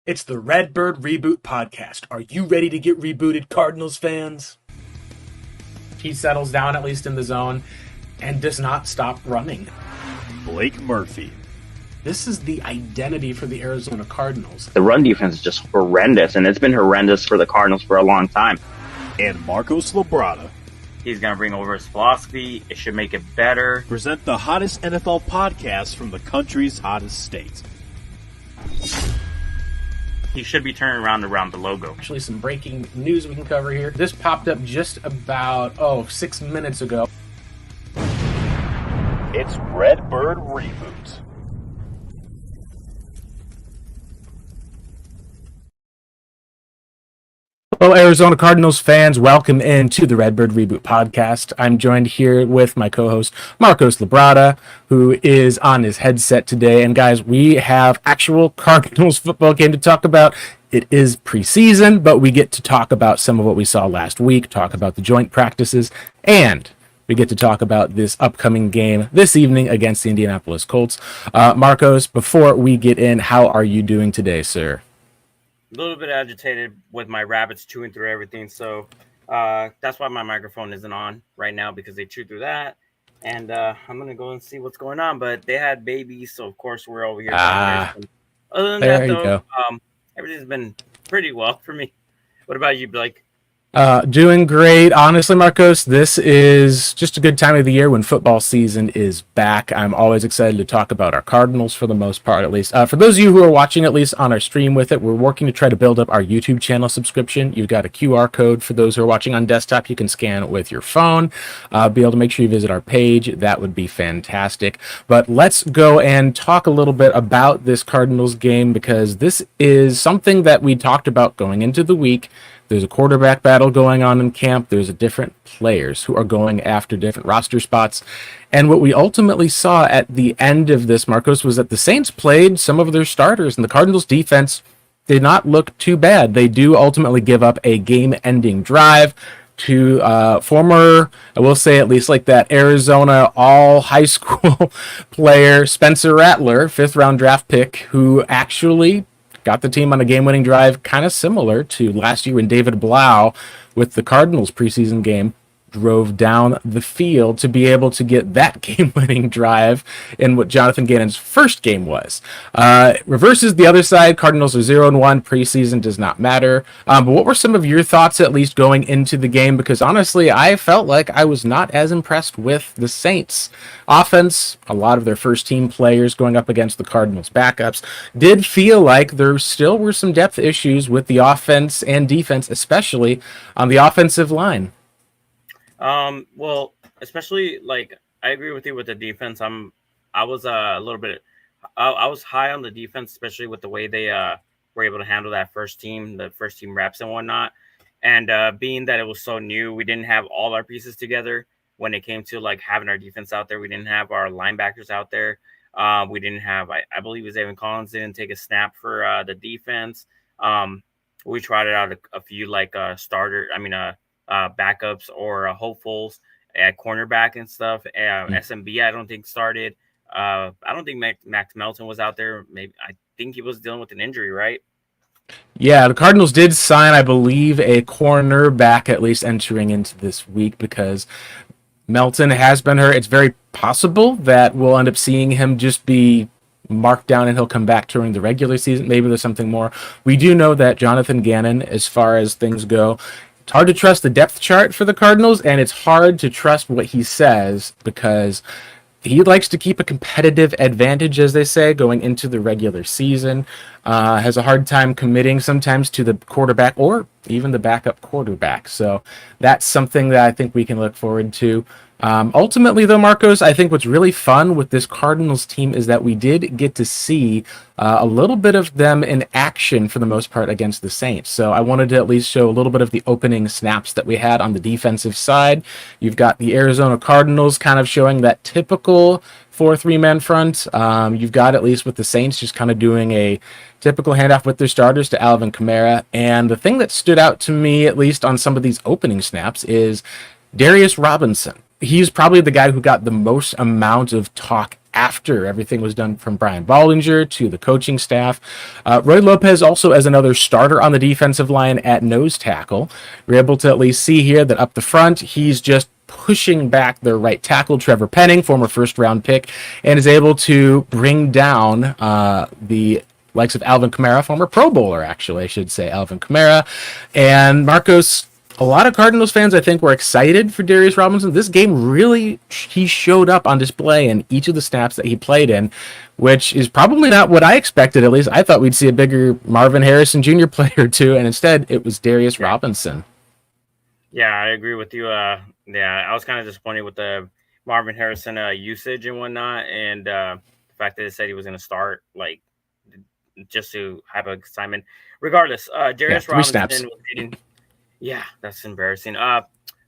It's the Redbird Reboot podcast. Are you ready to get rebooted, Cardinals fans? He settles down, at least in the zone, and does not stop running. Blake Murphy. This is the identity for the Arizona Cardinals. The run defense is just horrendous, and it's been horrendous for the Cardinals for a long time. And Marcos Labrada. He's going to bring over his philosophy. It should make it better. Present the hottest NFL podcast from the country's hottest state. He should be turning around the logo. Actually, some breaking news we can cover here. This popped up just about, 6 minutes ago. It's Redbird Reboot. Hello, Arizona Cardinals fans. Welcome into the Redbird Reboot podcast. I'm joined here with my co-host, Marcos Labrada, who is on his headset today. And guys, we have actual Cardinals football game to talk about. It is preseason, but we get to talk about some of what we saw last week, talk about the joint practices, and we get to talk about this upcoming game this evening against the Indianapolis Colts. Marcos, before we get in, how are you doing today, sir? A little bit agitated with my rabbits chewing through everything, so that's why my microphone isn't on right now, because they chew through that. And I'm gonna go and see what's going on. But they had babies, so of course we're over here. Other than that, though, everything's been pretty well for me. What about you, Blake? Doing great. Honestly, Marcos, this is just a good time of the year when football season is back. I'm always excited to talk about our Cardinals for the most part, at least. For those of you who are watching, at least on our stream with it, we're working to try to build up our YouTube channel subscription. You've got a QR code for those who are watching on desktop. You can scan it with your phone. Be able to make sure you visit our page. That would be fantastic. But let's go and talk a little bit about this Cardinals game, because this is something that we talked about going into the week. There's a quarterback battle going on in camp. There's different players who are going after different roster spots. And what we ultimately saw at the end of this, Marcos, was that the Saints played some of their starters, and the Cardinals defense did not look too bad. They do ultimately give up a game-ending drive to former, I will say at least like that, Arizona all-high school player, Spencer Rattler, 5th-round draft pick, who actually got the team on a game-winning drive, kind of similar to last year when David Blau, with the Cardinals preseason game, drove down the field to be able to get that game-winning drive in what Jonathan Gannon's first game was. Reverses the other side. Cardinals are 0-1. Preseason does not matter. But what were some of your thoughts, at least going into the game? Because honestly, I felt like I was not as impressed with the Saints. Offense, a lot of their first-team players going up against the Cardinals' backups, did feel like there still were some depth issues with the offense and defense, especially on the offensive line. Well, especially like I agree with you with the defense. I was a little bit, I was high on the defense, especially with the way they were able to handle that the first team reps and whatnot. And being that it was so new, we didn't have all our pieces together when it came to like having our defense out there. We didn't have our linebackers out there. We didn't have, I believe it was Evan Collins didn't take a snap for the defense. We tried it out a few like backups or hopefuls at cornerback and stuff. SMB, I don't think started. I don't think Max Melton was out there. Maybe I think he was dealing with an injury, right? Yeah, the Cardinals did sign, I believe, a cornerback at least entering into this week, because Melton has been hurt. It's very possible that we'll end up seeing him just be marked down and he'll come back during the regular season. Maybe there's something more. We do know that Jonathan Gannon, as far as things go, it's hard to trust the depth chart for the Cardinals, and it's hard to trust what he says, because he likes to keep a competitive advantage, as they say, going into the regular season. Has a hard time committing sometimes to the quarterback or even the backup quarterback. So that's something that I think we can look forward to. Ultimately, though, Marcos, I think what's really fun with this Cardinals team is that we did get to see a little bit of them in action for the most part against the Saints. So I wanted to at least show a little bit of the opening snaps that we had on the defensive side. You've got the Arizona Cardinals kind of showing that typical 4-3-man front. You've got, at least with the Saints, just kind of doing a typical handoff with their starters to Alvin Kamara. And the thing that stood out to me, at least on some of these opening snaps, is Darius Robinson. He's probably the guy who got the most amount of talk after everything was done from Brian Baldinger to the coaching staff. Roy Lopez also as another starter on the defensive line at nose tackle. We're able to at least see here that up the front, he's just pushing back their right tackle, Trevor Penning, former first-round pick, and is able to bring down the likes of Alvin Kamara, former Pro Bowler, actually, I should say, Alvin Kamara. And Marcos, a lot of Cardinals fans, I think, were excited for Darius Robinson. This game really, he showed up on display in each of the snaps that he played in, which is probably not what I expected, at least. I thought we'd see a bigger Marvin Harrison Jr. player or two, and instead it was Darius Robinson. Yeah, I agree with you. Yeah, I was kind of disappointed with the Marvin Harrison usage and whatnot, and the fact that they said he was going to start, like, just to have an assignment. Regardless, Darius Robinson was getting. Yeah, that's embarrassing.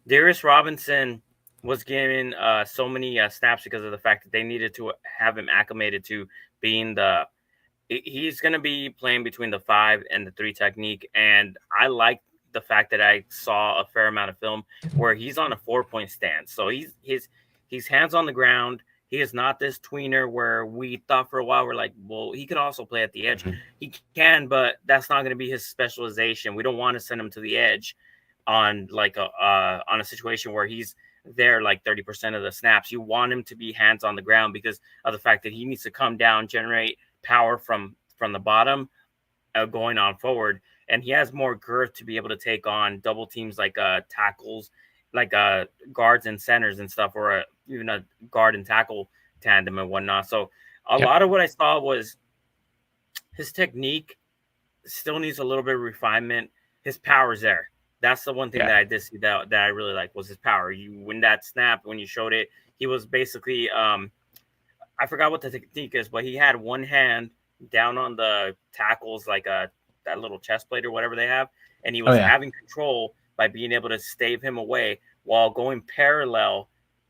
Darius Robinson was getting so many snaps because of the fact that they needed to have him acclimated to being the. He's going to be playing between the 5 and the 3 technique, and I like the fact that I saw a fair amount of film where he's on a 4-point stance. So he's hands on the ground. He is not this tweener where we thought for a while we're like, well, he could also play at the edge. Mm-hmm. He can, but that's not going to be his specialization. We don't want to send him to the edge on like on a situation where he's there like 30% of the snaps. You want him to be hands on the ground because of the fact that he needs to come down, generate power from the bottom, going on forward, and he has more girth to be able to take on double teams like tackles, like guards and centers and stuff, or even a guard and tackle tandem and whatnot. So a lot of what I saw was his technique still needs a little bit of refinement. His power's there. That's the one thing that I did see that I really like was his power. You win that snap when you showed it. He was basically I forgot what the technique is, but he had one hand down on the tackles like that little chest plate or whatever they have, and he was having control by being able to stave him away while going parallel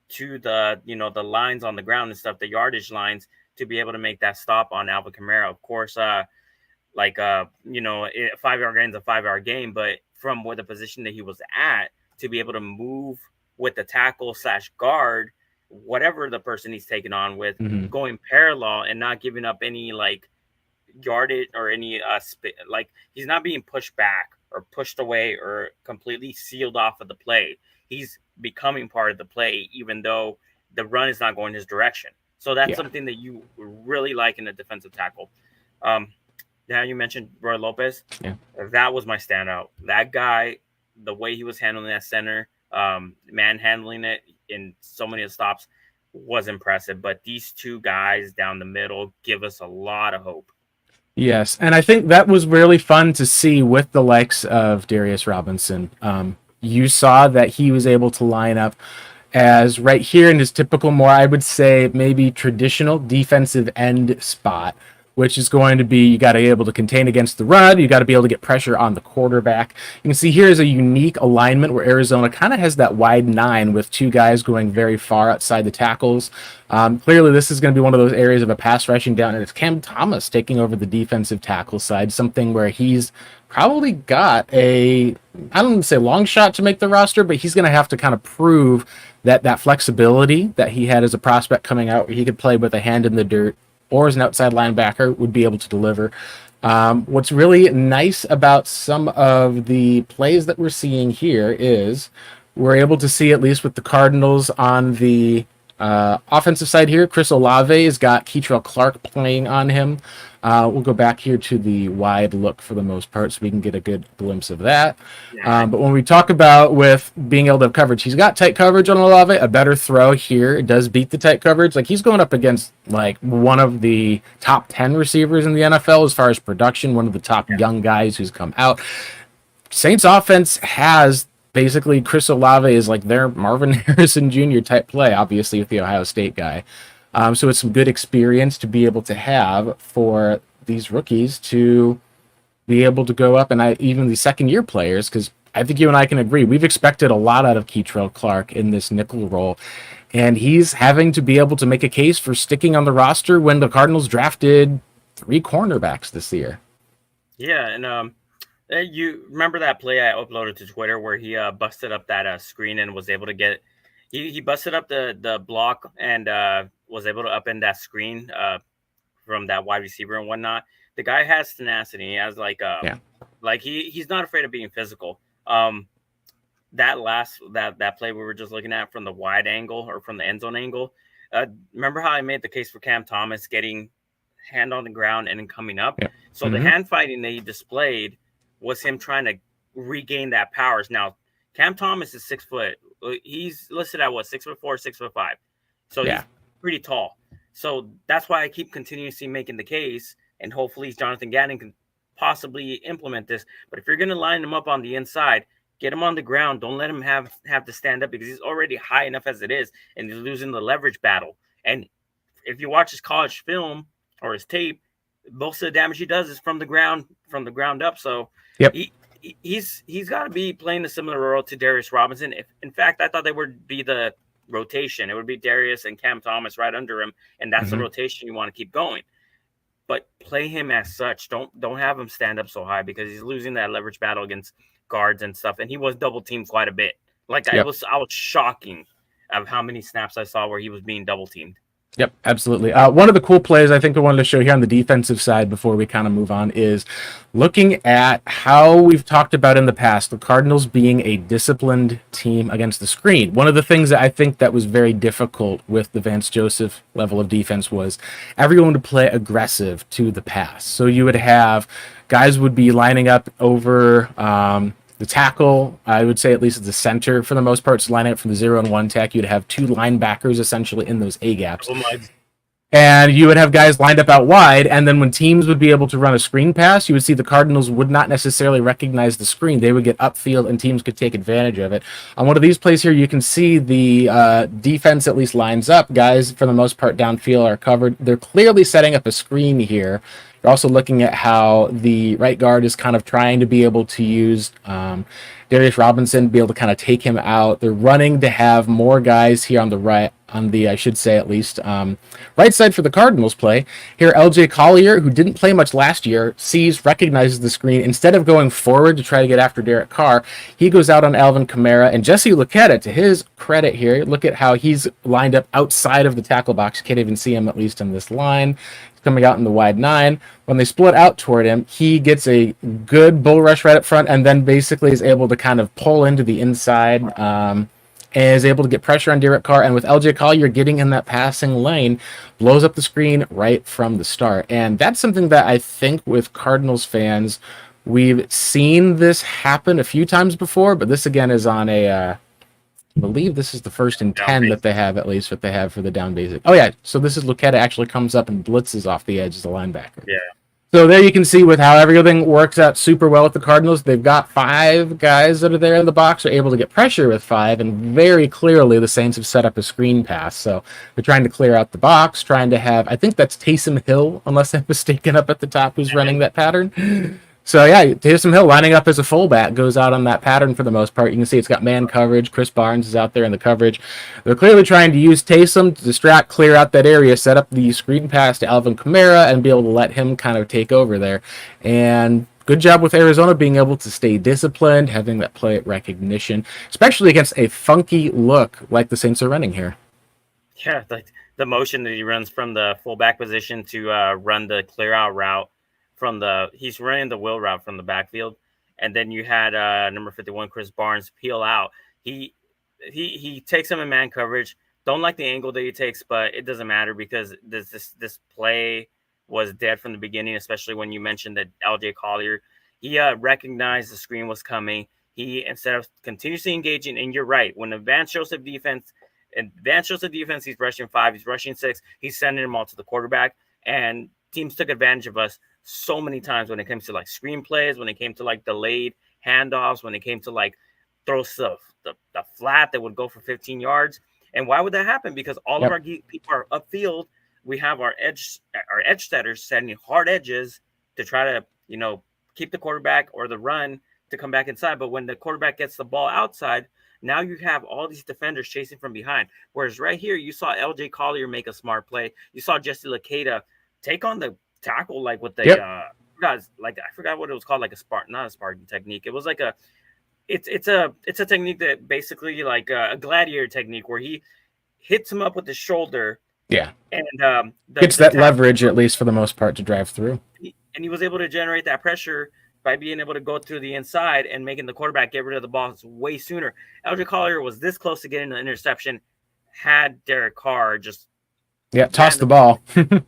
to the the lines on the ground and stuff, the yardage lines, to be able to make that stop on Alvin Kamara. Of course, 5-yard gain's a 5-yard gain, but from where the position that he was at to be able to move with the tackle / guard, whatever the person he's taking on with, going parallel and not giving up any like yardage or any like he's not being pushed back or pushed away or completely sealed off of the play. He's becoming part of the play, even though the run is not going his direction. So that's something that you really like in a defensive tackle. Now you mentioned Roy Lopez. Yeah. That was my standout. That guy, the way he was handling that center, manhandling it in so many stops was impressive. But these two guys down the middle give us a lot of hope. Yes, and I think that was really fun to see with the likes of Darius Robinson. You saw that he was able to line up as right here in his typical, more, I would say, maybe traditional defensive end spot, which is going to be, you got to be able to contain against the run. You got to be able to get pressure on the quarterback. You can see here is a unique alignment where Arizona kind of has that wide 9 with 2 guys going very far outside the tackles. Clearly, this is going to be one of those areas of a pass rushing down, and it's Cam Thomas taking over the defensive tackle side, something where he's probably got I don't want to say long shot to make the roster, but he's going to have to kind of prove that flexibility that he had as a prospect coming out, where he could play with a hand in the dirt, or as an outside linebacker would be able to deliver. What's really nice about some of the plays that we're seeing here is we're able to see, at least with the Cardinals on the offensive side here, Chris Olave has got Keitrell Clark playing on him. We'll go back here to the wide look for the most part so we can get a good glimpse of that. But when we talk about with being able to have coverage, he's got tight coverage on Olave. A better throw here. It does beat the tight coverage. Like, he's going up against like one of the top 10 receivers in the NFL as far as production, one of the top young guys who's come out. Saints offense has basically Chris Olave is like their Marvin Harrison Jr. type play, obviously with the Ohio State guy. So it's some good experience to be able to have for these rookies to be able to go up, and even the second-year players, because I think you and I can agree, we've expected a lot out of Keitrell Clark in this nickel role, and he's having to be able to make a case for sticking on the roster when the Cardinals drafted 3 cornerbacks this year. Yeah, and you remember that play I uploaded to Twitter where he busted up that screen and was able to get he busted up the block and was able to upend that screen from that wide receiver and whatnot. The guy has tenacity. He has like he's not afraid of being physical. That play we were just looking at from the wide angle or from the end zone angle. Remember how I made the case for Cam Thomas getting hand on the ground and then coming up? Yeah. So the hand fighting that he displayed was him trying to regain that powers. Now, Cam Thomas is 6 foot. He's listed at 6'4", 6'5". So he's pretty tall. So that's why I keep continuously making the case, and hopefully Jonathan Gannon can possibly implement this. But if you're going to line him up on the inside, get him on the ground. Don't let him have to stand up because he's already high enough as it is, and he's losing the leverage battle. And if you watch his college film or his tape, most of the damage he does is from the ground up. So he's got to be playing a similar role to Darius Robinson. If in fact I thought they would be the rotation, it would be Darius and Cam Thomas right under him, and that's the rotation you want to keep going. But play him as such. Don't have him stand up so high because he's losing that leverage battle against guards and stuff, and he was double teamed quite a bit. I was shocking of how many snaps I saw where he was being double teamed. Yep, absolutely. One of the cool plays I think I wanted to show here on the defensive side before we kind of move on is looking at how we've talked about in the past the Cardinals being a disciplined team against the screen. One of the things that I think that was very difficult with the Vance Joseph level of defense was everyone would play aggressive to the pass. So you would have guys would be lining up over the tackle, I would say at least at the center for the most part, so lining up from the 0 and 1 tech. You'd have two linebackers essentially in those A gaps. And you would have guys lined up out wide, and then when teams would be able to run a screen pass, you would see the Cardinals would not necessarily recognize the screen. They would get upfield, and teams could take advantage of it. On one of these plays here, you can see the defense at least lines up. Guys, for the most part, downfield are covered. They're clearly setting up a screen here. You're also looking at how the right guard is kind of trying to be able to use Darius Robinson, be able to kind of take him out. They're running to have more guys here on the right, I should say at least, right side for the Cardinals play. Here, LJ Collier, who didn't play much last year, recognizes the screen. Instead of going forward to try to get after Derek Carr, he goes out on Alvin Kamara. And Jesse Luketa, to his credit here, look at how he's lined up outside of the tackle box. You can't even see him, at least in this line. Coming out in the wide 9. When they split out toward him, he gets a good bull rush right up front and then basically is able to kind of pull into the inside and is able to get pressure on Derek Carr. And with LJ Collier getting in that passing lane, blows up the screen right from the start. And that's something that I think with Cardinals fans, we've seen this happen a few times before, but this again is on a... I believe this is the 1st and 10 that they have, at least what they have for the down basic. Oh, yeah. So this is Luketa actually comes up and blitzes off the edge as a linebacker. Yeah. So there you can see with how everything works out super well with the Cardinals. They've got 5 guys that are there in the box, are able to get pressure with 5, and very clearly the Saints have set up a screen pass. So they're trying to clear out the box, trying to have, I think that's Taysom Hill, unless I'm mistaken, up at the top who's running that pattern. So, yeah, Taysom Hill lining up as a fullback goes out on that pattern for the most part. You can see it's got man coverage. Chris Barnes is out there in the coverage. They're clearly trying to use Taysom to distract, clear out that area, set up the screen pass to Alvin Kamara, and be able to let him kind of take over there. And good job with Arizona being able to stay disciplined, having that play recognition, especially against a funky look like the Saints are running here. Yeah, the motion that he runs from the fullback position to run the clear out route. He's running the wheel route from the backfield, and then you had number 51 Chris Barnes peel out. He takes him in man coverage. Don't like the angle that he takes, but it doesn't matter because this play was dead from the beginning. Especially when you mentioned that LJ Collier, he recognized the screen was coming. He, instead of continuously engaging, and you're right, when Vance Joseph defense, he's rushing 5, he's rushing 6, he's sending them all to the quarterback, and teams took advantage of us so many times when it comes to like screenplays, when it came to like delayed handoffs, when it came to like throw stuff, the flat that would go for 15 yards. And why would that happen? Because all of our people are upfield. We have our edge setters setting hard edges to try to, keep the quarterback or the run to come back inside. But when the quarterback gets the ball outside, now you have all these defenders chasing from behind. Whereas right here, you saw LJ Collier make a smart play. You saw Jesse Luketa take on the tackle like with the guys, like I forgot what it was called, like not a Spartan technique. It was like it's a technique that basically like a gladiator technique where he hits him up with the shoulder Yeah. And Gets the that tackle, leverage, at least for the most part, to drive through. and he was able to generate that pressure by being able to go through the inside and making the quarterback get rid of the ball way sooner. Eldrick Collier was this close to getting an interception had Derek Carr just Yeah, toss the randomly. ball.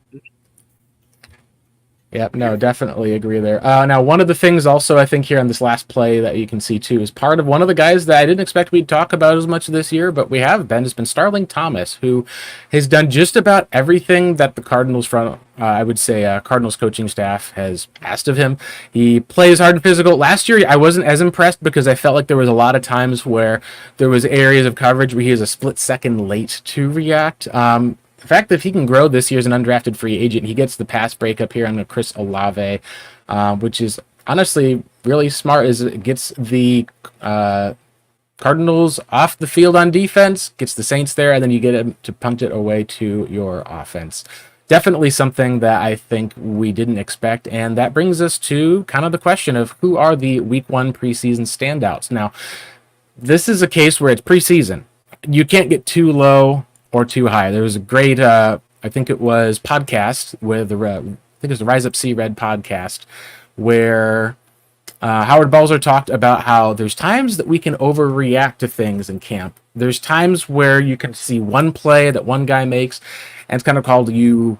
Yep, no, Beautiful. definitely agree there. Now, one of the things also I think here on this last play that you can see too is part of one of the guys that I didn't expect we'd talk about as much this year, but we have been, has been Starling Thomas, who has done just about everything that the Cardinals front, I would say, Cardinals coaching staff has asked of him. He plays hard and physical. Last year, I wasn't as impressed because I felt like there was a lot of times where there was areas of coverage where he was a split second late to react. The fact that he can grow this year as an undrafted free agent, he gets the pass breakup here on Chris Olave, which is honestly really smart. Is it gets the Cardinals off the field on defense, gets the Saints there, and then you get him to punt it away to your offense. Definitely something that I think we didn't expect, and that brings us to kind of the question of who are the Week 1 preseason standouts. Now, this is a case where it's preseason. You can't get too low or too high. There was a great, I think it was podcast with the, I think it was the Rise Up See Red podcast, where Howard Balzer talked about how there's times that we can overreact to things in camp. There's times where you can see one play that one guy makes, and it's kind of called you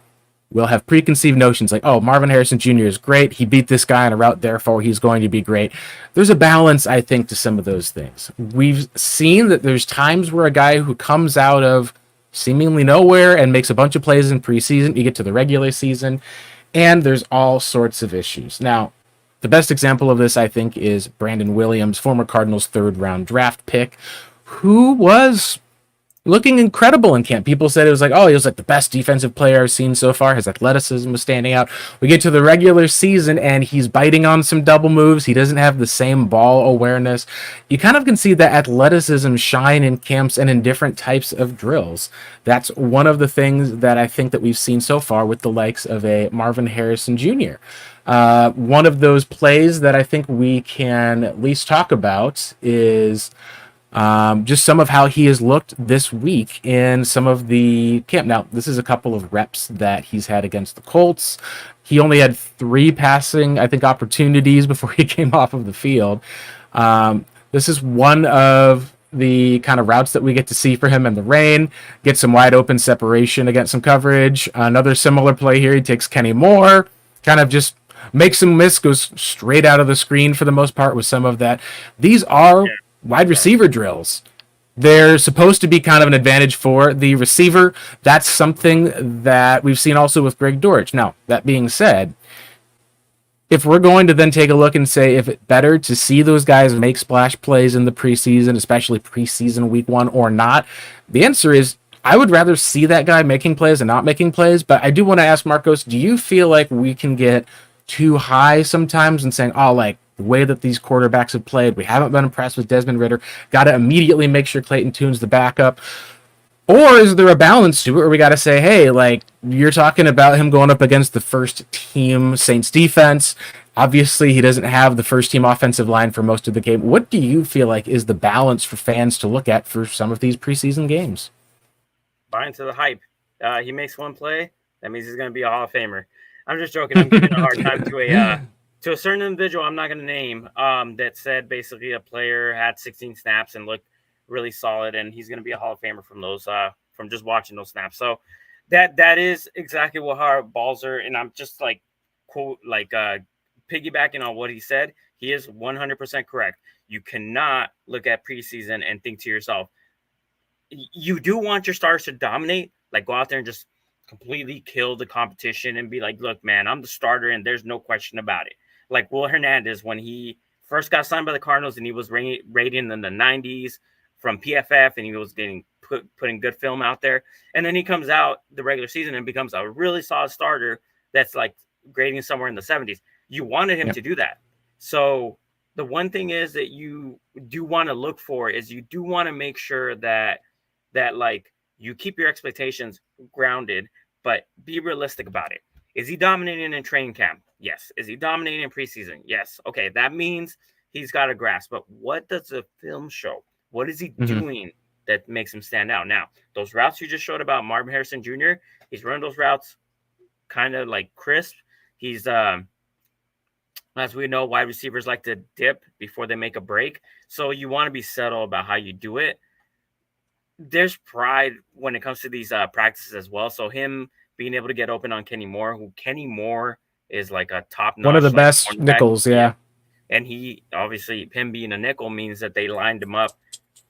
will have preconceived notions like, oh, Marvin Harrison Jr. is great. He beat this guy on a route, therefore he's going to be great. There's a balance, I think, to some of those things. We've seen that there's times where a guy who comes out of seemingly nowhere and makes a bunch of plays in preseason, you get to the regular season, and there's all sorts of issues. Now, the best example of this, I think, is Brandon Williams, former Cardinals third-round draft pick, who was looking incredible in camp. People said it was like, oh, he was like the best defensive player I've seen so far. His athleticism was standing out. We get to the regular season and he's biting on some double moves. He doesn't have the same ball awareness. You kind of can see that athleticism shine in camps and in different types of drills. That's one of the things that I think that we've seen so far with the likes of a Marvin Harrison Jr. One of those plays that I think we can at least talk about is just some of how he has looked this week in some of the camp. Now, this is a couple of reps that he's had against the Colts. He only had 3 passing, I think, opportunities before he came off of the field. This is one of the kind of routes that we get to see for him in the rain, get some wide open separation against some coverage. Another similar play here, he takes Kenny Moore, kind of just makes him miss, goes straight out of the screen for the most part with some of that. These are wide receiver drills. They're supposed to be kind of an advantage for the receiver. That's something that we've seen also with Greg Dortch. Now, that being said, if we're going to then take a look and say if it's better to see those guys make splash plays in the preseason, especially preseason week 1 or not, the answer is I would rather see that guy making plays and not making plays. But I do want to ask Marcos, do you feel like we can get too high sometimes and saying, oh, like, the way that these quarterbacks have played, we haven't been impressed with Desmond Ridder, got to immediately make sure Clayton Tune's the backup? Or is there a balance to it where we got to say, hey, like, you're talking about him going up against the first team Saints defense. Obviously, he doesn't have the first team offensive line for most of the game. What do you feel like is the balance for fans to look at for some of these preseason games? Buy into the hype. He makes one play, that means he's going to be a Hall of Famer. I'm just joking. I'm giving a hard time to a certain individual I'm not going to name that said basically a player had 16 snaps and looked really solid, and he's going to be a Hall of Famer from those from just watching those snaps. So that is exactly what Howard Balzer, and I'm just like quote like piggybacking on what he said. He is 100% correct. You cannot look at preseason and think to yourself, you do want your stars to dominate, like go out there and just completely kill the competition and be like, look, man, I'm the starter and there's no question about it. Like Will Hernandez, when he first got signed by the Cardinals and he was rating in the 90s from PFF and he was getting putting good film out there. And then he comes out the regular season and becomes a really solid starter that's like grading somewhere in the 70s. You wanted him to do that. So the one thing is that you do want to look for is you do want to make sure that like you keep your expectations grounded, but be realistic about it. Is he dominating in training camp? Yes. Is he dominating in preseason? Yes. Okay, that means he's got a grasp. But what does the film show? What is he doing that makes him stand out? Now, those routes you just showed about Marvin Harrison Jr., He's running those routes kind of like crisp. He's as we know, wide receivers like to dip before they make a break. So you want to be subtle about how you do it. There's pride when it comes to these practices as well. So him being able to get open on Kenny Moore, who Kenny Moore is like a top One of the notch like best cornerback. nickels, yeah. And he obviously him being a nickel means that they lined him up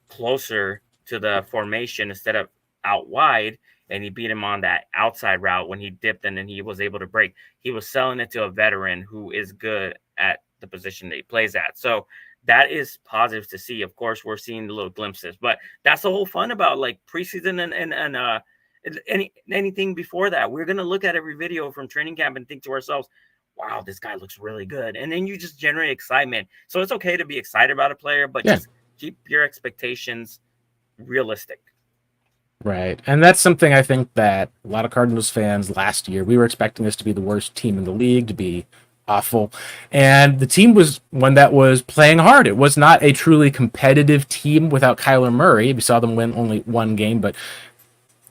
closer to the formation instead of out wide, and he beat him on that outside route when he dipped and then he was able to break. He was selling it to a veteran who is good at the position that he plays at. So that is positive to see. Of course, we're seeing the little glimpses, but that's the whole fun about like preseason and anything before that. We're gonna look at every video from training camp and think to ourselves, wow, this guy looks really good. And then you just generate excitement. So it's okay to be excited about a player, but just keep your expectations realistic. Right. And that's something I think that a lot of Cardinals fans last year, we were expecting this to be the worst team in the league, to be awful. And the team was one that was playing hard. It was not a truly competitive team without Kyler Murray. We saw them win only one game, but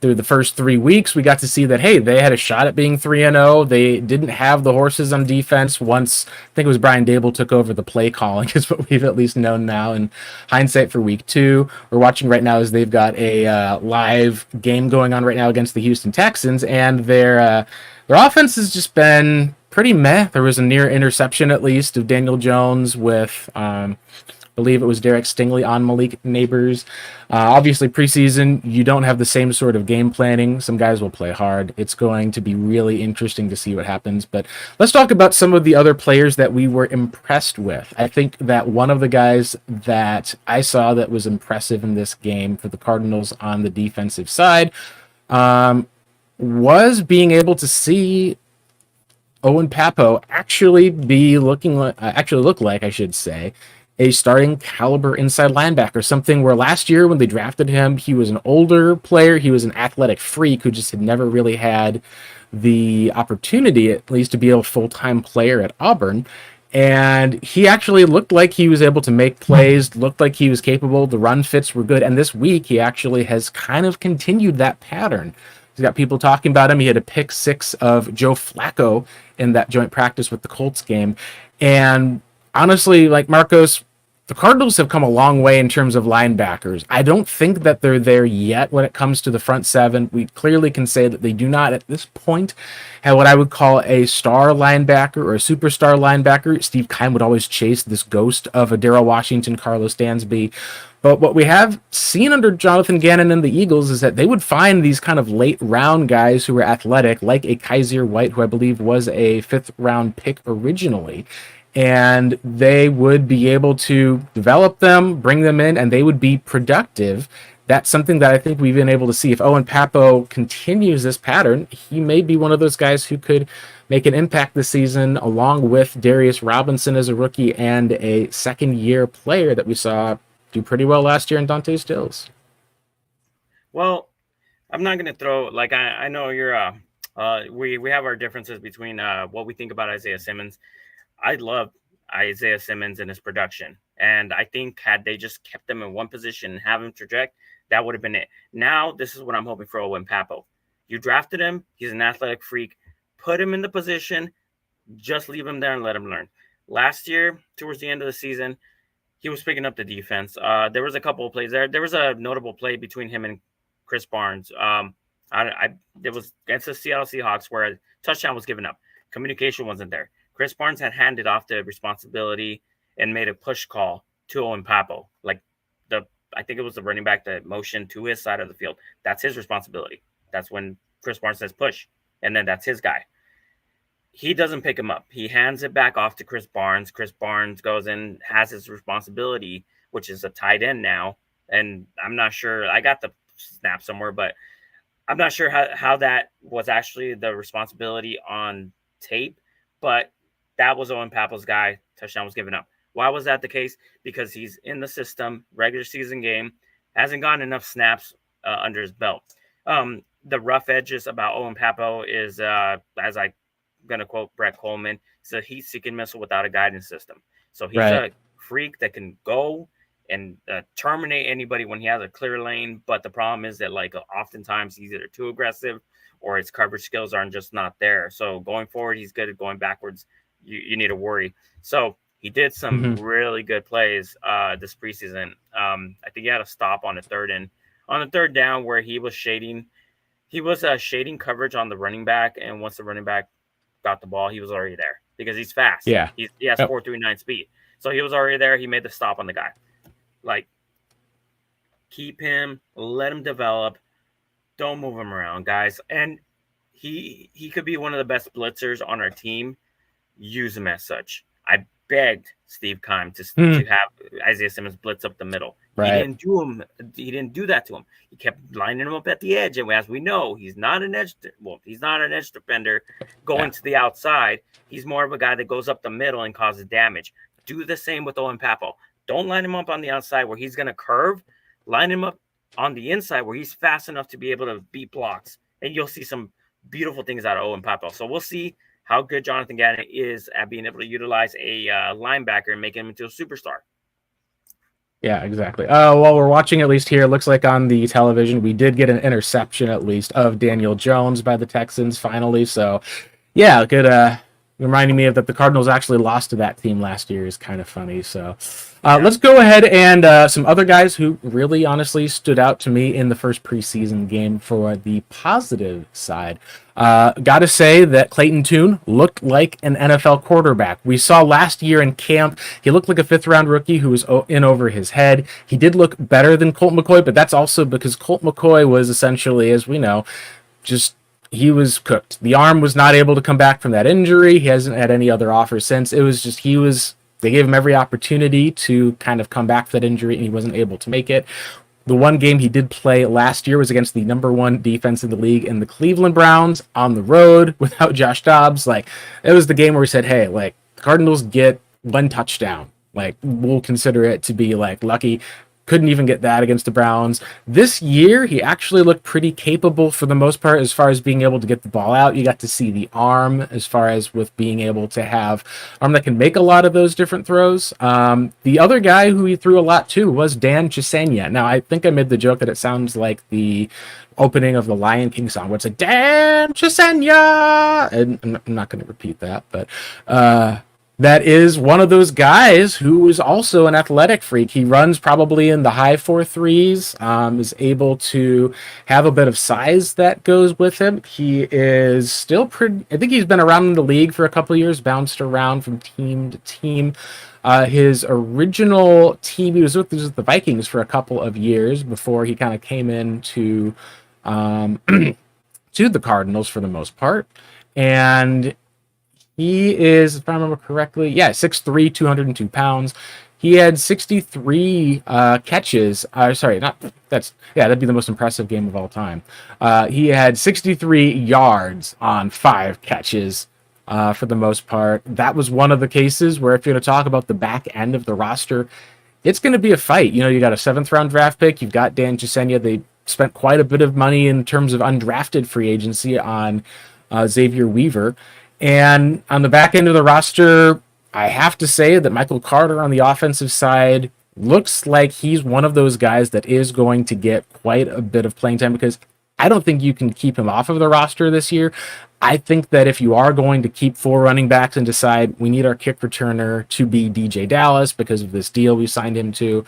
through the first 3 weeks, we got to see that, hey, they had a shot at being 3-0. They didn't have the horses on defense once, I think it was Brian Dable took over the play calling, is what we've at least known now in hindsight for week 2. We're watching right now as they've got a live game going on right now against the Houston Texans, and their offense has just been pretty meh. There was a near interception, at least, of Daniel Jones with... I believe it was Derek Stingley on Malik Neighbors. Obviously, preseason, you don't have the same sort of game planning. Some guys will play hard. It's going to be really interesting to see what happens. But let's talk about some of the other players that we were impressed with. I think that one of the guys that I saw that was impressive in this game for the Cardinals on the defensive side was being able to see Owen Papo actually look like, I should say, a starting caliber inside linebacker, something where last year when they drafted him, he was an older player. He was an athletic freak who just had never really had the opportunity, at least, to be a full-time player at Auburn. And he actually looked like he was able to make plays, looked like he was capable. The run fits were good. And this week, he actually has kind of continued that pattern. He's got people talking about him. He had a pick 6 of Joe Flacco in that joint practice with the Colts game. And honestly, like Marcos, the Cardinals have come a long way in terms of linebackers. I don't think that they're there yet when it comes to the front seven. We clearly can say that they do not, at this point, have what I would call a star linebacker or a superstar linebacker. Steve Keim would always chase this ghost of a Darrell Washington, Carlos Dansby. But what we have seen under Jonathan Gannon and the Eagles is that they would find these kind of late round guys who were athletic, like a Kaiser White, who I believe was a 5th round pick originally. And they would be able to develop them, bring them in, and they would be productive. That's something that I think we've been able to see. If Owen Papo continues this pattern, he may be one of those guys who could make an impact this season, along with Darius Robinson as a rookie and a second-year player that we saw do pretty well last year in Dante Stills. Well, I'm not going to throw, like, I know you're, we have our differences between what we think about Isaiah Simmons. I love Isaiah Simmons and his production. And I think had they just kept him in one position and have him traject, that would have been it. Now, this is what I'm hoping for Owen Papo. You drafted him. He's an athletic freak. Put him in the position. Just leave him there and let him learn. Last year, towards the end of the season, he was picking up the defense. There was a couple of plays there. There was a notable play between him and Chris Barnes. It was against the Seattle Seahawks where a touchdown was given up. Communication wasn't there. Chris Barnes had handed off the responsibility and made a push call to Owen Papo. I think it was the running back that motioned to his side of the field. That's his responsibility. That's when Chris Barnes says push, and then that's his guy. He doesn't pick him up. He hands it back off to Chris Barnes. Chris Barnes goes and has his responsibility, which is a tight end now. And I'm not sure. I got the snap somewhere, but I'm not sure how that was actually the responsibility on tape. But that was Owen Papo's guy. Touchdown was given up. Why was that the case? Because he's in the system, regular season game, hasn't gotten enough snaps under his belt. The rough edges about Owen Papo is, as I'm going to quote Brett Coleman, it's a heat-seeking missile without a guidance system. So he's a freak that can go and terminate anybody when he has a clear lane. But the problem is that, like, oftentimes he's either too aggressive or his coverage skills aren't just not there. So going forward, he's good. Going backwards, you need to worry. So he did some Mhm. really good plays this preseason. I think he had a stop on the third down where he was shading. He was shading coverage on the running back, and once the running back got the ball, he was already there because he's fast. Yeah. He has Yep. 4.39 speed, so he was already there. He made the stop on the guy. Like, keep him, let him develop. Don't move him around, guys. And he could be one of the best blitzers on our team. Use him as such. I begged Steve Keim to have Isaiah Simmons blitz up the middle. He Right. didn't do him. He didn't do that to him. He kept lining him up at the edge, and as we know, he's not an edge. Well, he's not an edge defender going to the outside. He's more of a guy that goes up the middle and causes damage. Do the same with Owen Papo. Don't line him up on the outside where he's going to curve. Line him up on the inside where he's fast enough to be able to beat blocks, and you'll see some beautiful things out of Owen Papo. So we'll see how good Jonathan Gannon is at being able to utilize a linebacker and make him into a superstar. Yeah, exactly. While we're watching, at least here, it looks like on the television, we did get an interception, at least, of Daniel Jones by the Texans finally. So, yeah, good. Reminding me of that the Cardinals actually lost to that team last year is kind of funny. So let's go ahead and some other guys who really honestly stood out to me in the first preseason game for the positive side. Got to say that Clayton Tune looked like an NFL quarterback. We saw last year in camp, he looked like a fifth-round rookie who was in over his head. He did look better than Colt McCoy, but that's also because Colt McCoy was essentially, as we know, just he was cooked. The arm was not able to come back from that injury. He hasn't had any other offers since. It was just they gave him every opportunity to kind of come back from that injury, and he wasn't able to make it. The one game he did play last year was against the number one defense in the league in the Cleveland Browns on the road without Josh Dobbs. Like, it was the game where we said, hey, like, Cardinals get one touchdown. Like, we'll consider it to be like lucky. Couldn't even get that against the Browns. This year, he actually looked pretty capable for the most part as far as being able to get the ball out. You got to see the arm as far as with being able to have arm that can make a lot of those different throws. The other guy who he threw a lot to was Dan Chisena. Now, I think I made the joke that it sounds like the opening of the Lion King song where it's like, Dan Chisena! And I'm not going to repeat that, but that is one of those guys who is also an athletic freak. He runs probably in the high 4.3s, is able to have a bit of size that goes with him. He is still pretty, I think he's been around in the league for a couple of years, bounced around from team to team. His original team, he was with the Vikings for a couple of years before he kind of came into to the Cardinals for the most part. And he is, if I remember correctly, 6'3", 202 pounds. He had 63 catches. That'd be the most impressive game of all time. He had 63 yards on 5 catches for the most part. That was one of the cases where if you're going to talk about the back end of the roster, it's going to be a fight. You know, you got a 7th-round draft pick. You've got Dan Chisena. They spent quite a bit of money in terms of undrafted free agency on Xavier Weaver. And on the back end of the roster, I have to say that Michael Carter on the offensive side looks like he's one of those guys that is going to get quite a bit of playing time because I don't think you can keep him off of the roster this year. I think that if you are going to keep 4 running backs and decide we need our kick returner to be DJ Dallas because of this deal we signed him to,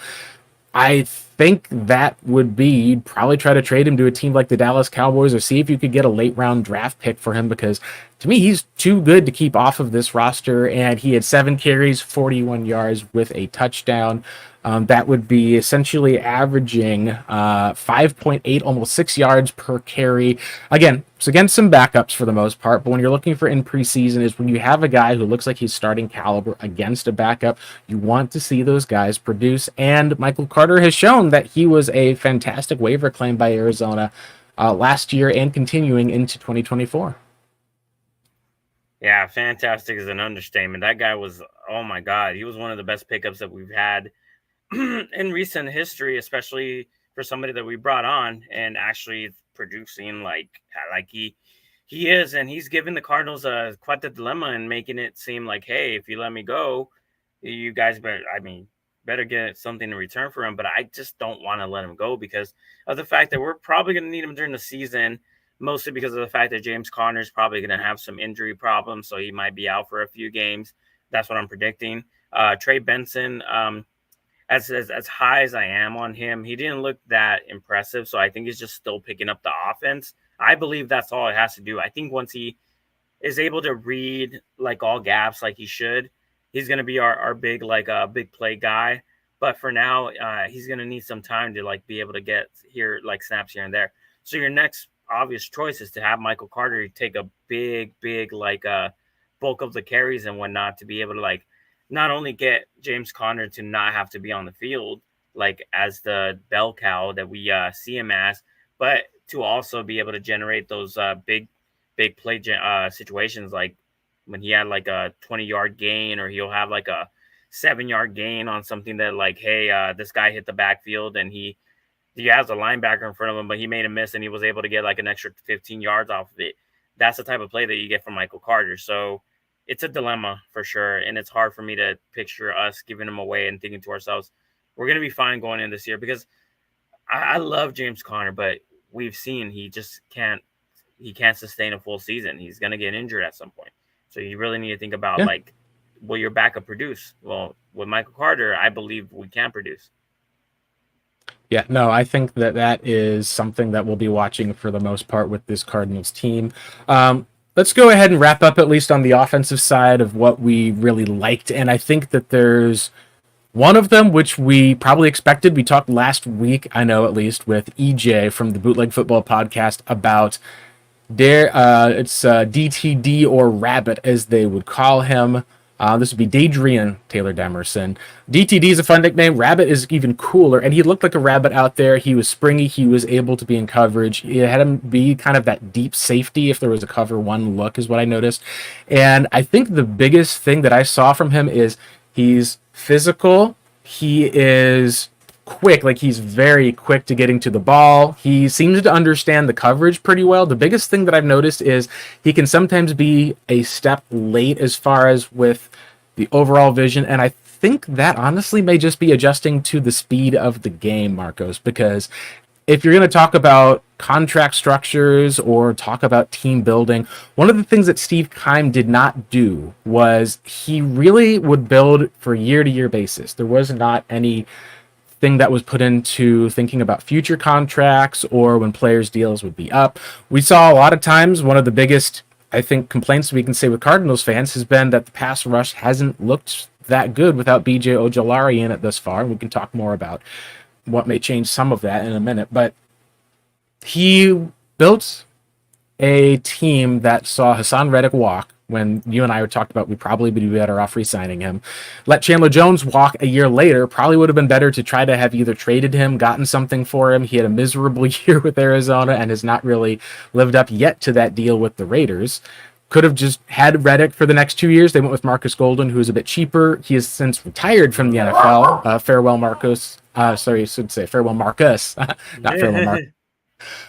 I think that would be, you'd probably try to trade him to a team like the Dallas Cowboys or see if you could get a late round draft pick for him because to me, he's too good to keep off of this roster. And he had 7 carries, 41 yards with a touchdown. That would be essentially averaging 5.8, almost 6 yards per carry. Again, it's against some backups for the most part, but when you're looking for in preseason is when you have a guy who looks like he's starting caliber against a backup, you want to see those guys produce. And Michael Carter has shown that he was a fantastic waiver claim by Arizona last year and continuing into 2024. Yeah, fantastic is an understatement. That guy was, oh my God, he was one of the best pickups that we've had in recent history, especially for somebody that we brought on and actually producing like he is, and he's giving the Cardinals quite the dilemma and making it seem like, hey, if you let me go, you guys better get something in return for him. But I just don't want to let him go because of the fact that we're probably going to need him during the season. mostly because of the fact that James Conner is probably going to have some injury problems, so he might be out for a few games. That's what I'm predicting. Trey Benson, as high as I am on him, he didn't look that impressive, so I think he's just still picking up the offense. I believe that's all it has to do. I think once he is able to read like all gaps like he should, he's going to be our big big play guy. But for now, he's going to need some time to like be able to get here like snaps here and there. So your next obvious choice is to have Michael Carter take a big bulk of the carries and whatnot to be able to like not only get James Conner to not have to be on the field like as the bell cow that we see him as, but to also be able to generate those big play situations like when he had like a 20-yard gain, or he'll have like a 7-yard gain on something that like, hey, this guy hit the backfield and he has a linebacker in front of him, but he made a miss and he was able to get like an extra 15 yards off of it. That's the type of play that you get from Michael Carter. So it's a dilemma for sure. And it's hard for me to picture us giving him away and thinking to ourselves, we're going to be fine going in this year, because I love James Conner, but we've seen he can't sustain a full season. He's going to get injured at some point. So you really need to think about like, will your backup produce? Well, with Michael Carter, I believe we can produce. Yeah, no, I think that is something that we'll be watching for the most part with this Cardinals team. Let's go ahead and wrap up at least on the offensive side of what we really liked. And I think that there's one of them, which we probably expected. We talked last week, I know at least, with EJ from the Bootleg Football podcast about it's DTD, or Rabbit as they would call him. This would be Dadrian Taylor Demerson. DTD is a fun nickname. Rabbit is even cooler, and he looked like a rabbit out there. He was springy. He was able to be in coverage. He had him be kind of that deep safety if there was a cover one look, is what I noticed. And I think the biggest thing that I saw from him is he's physical. He is quick, like he's very quick to getting to the ball. He seems to understand the coverage pretty well. The biggest thing that I've noticed is he can sometimes be a step late as far as with the overall vision, and I think that honestly may just be adjusting to the speed of the game, Marcos, because if you're going to talk about contract structures or talk about team building, one of the things that Steve Keim did not do was he really would build for year-to-year basis. There was not any thing that was put into thinking about future contracts or when players' deals would be up. We saw a lot of times one of the biggest, I think, complaints we can say with Cardinals fans has been that the pass rush hasn't looked that good without BJ Ojulari in it thus far. And we can talk more about what may change some of that in a minute. But he built a team that saw Hassan Reddick walk when you and I were talked about we probably would be better off re-signing him. Let Chandler Jones walk a year later. Probably would have been better to try to have either traded him, gotten something for him. He had a miserable year with Arizona and has not really lived up yet to that deal with the Raiders. Could have just had Reddick for the next 2 years. They went with Marcus Golden, who is a bit cheaper. He has since retired from the NFL. Farewell, Marcos. Sorry, I should say farewell, Marcus. Not farewell, Marcus.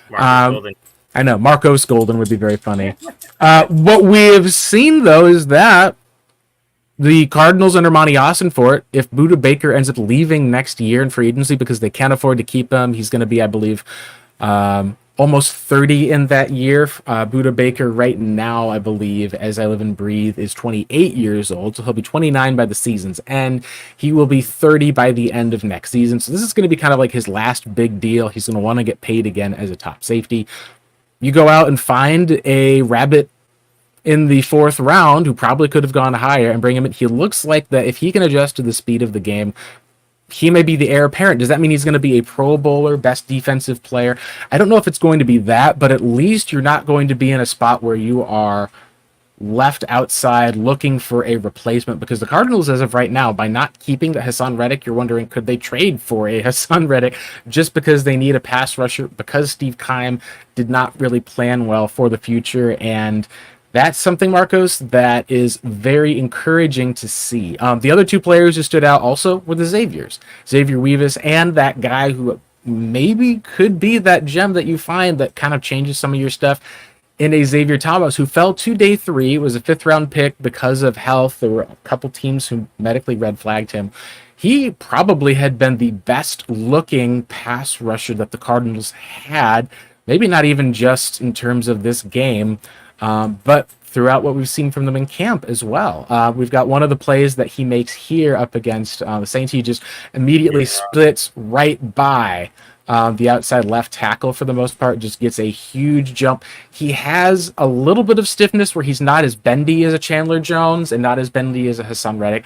Marcus Golden. I know, Marcos Golden would be very funny. What we have seen, though, is that the Cardinals under Monty Ossenfort, if Budda Baker ends up leaving next year in free agency because they can't afford to keep him, he's going to be, I believe, almost 30 in that year. Budda Baker right now, I believe, as I live and breathe, is 28 years old, so he'll be 29 by the season's end. He will be 30 by the end of next season, so this is going to be kind of like his last big deal. He's going to want to get paid again as a top safety. You go out and find a Rabbit in the 4th round who probably could have gone higher and bring him in. He looks like that if he can adjust to the speed of the game, he may be the heir apparent. Does that mean he's going to be a Pro Bowler, best defensive player? I don't know if it's going to be that, but at least you're not going to be in a spot where you are left outside looking for a replacement, because the Cardinals, as of right now, by not keeping the Hassan Reddick, you're wondering, could they trade for a Hassan Reddick just because they need a pass rusher, because Steve Keim did not really plan well for the future. And that's something, Marcos, that is very encouraging to see. The other two players who stood out also were the Xavier Weavis, and that guy who maybe could be that gem that you find that kind of changes some of your stuff in a Xavier Thomas, who fell to day 3, was a 5th-round pick because of health. There were a couple teams who medically red flagged him. He probably had been the best-looking pass rusher that the Cardinals had maybe not even just in terms of this game, but throughout what we've seen from them in camp as well. We've got one of the plays that he makes here up against the Saints. He just immediately splits right by the outside left tackle for the most part, just gets a huge jump. He has a little bit of stiffness where he's not as bendy as a Chandler Jones and not as bendy as a Hassan Reddick,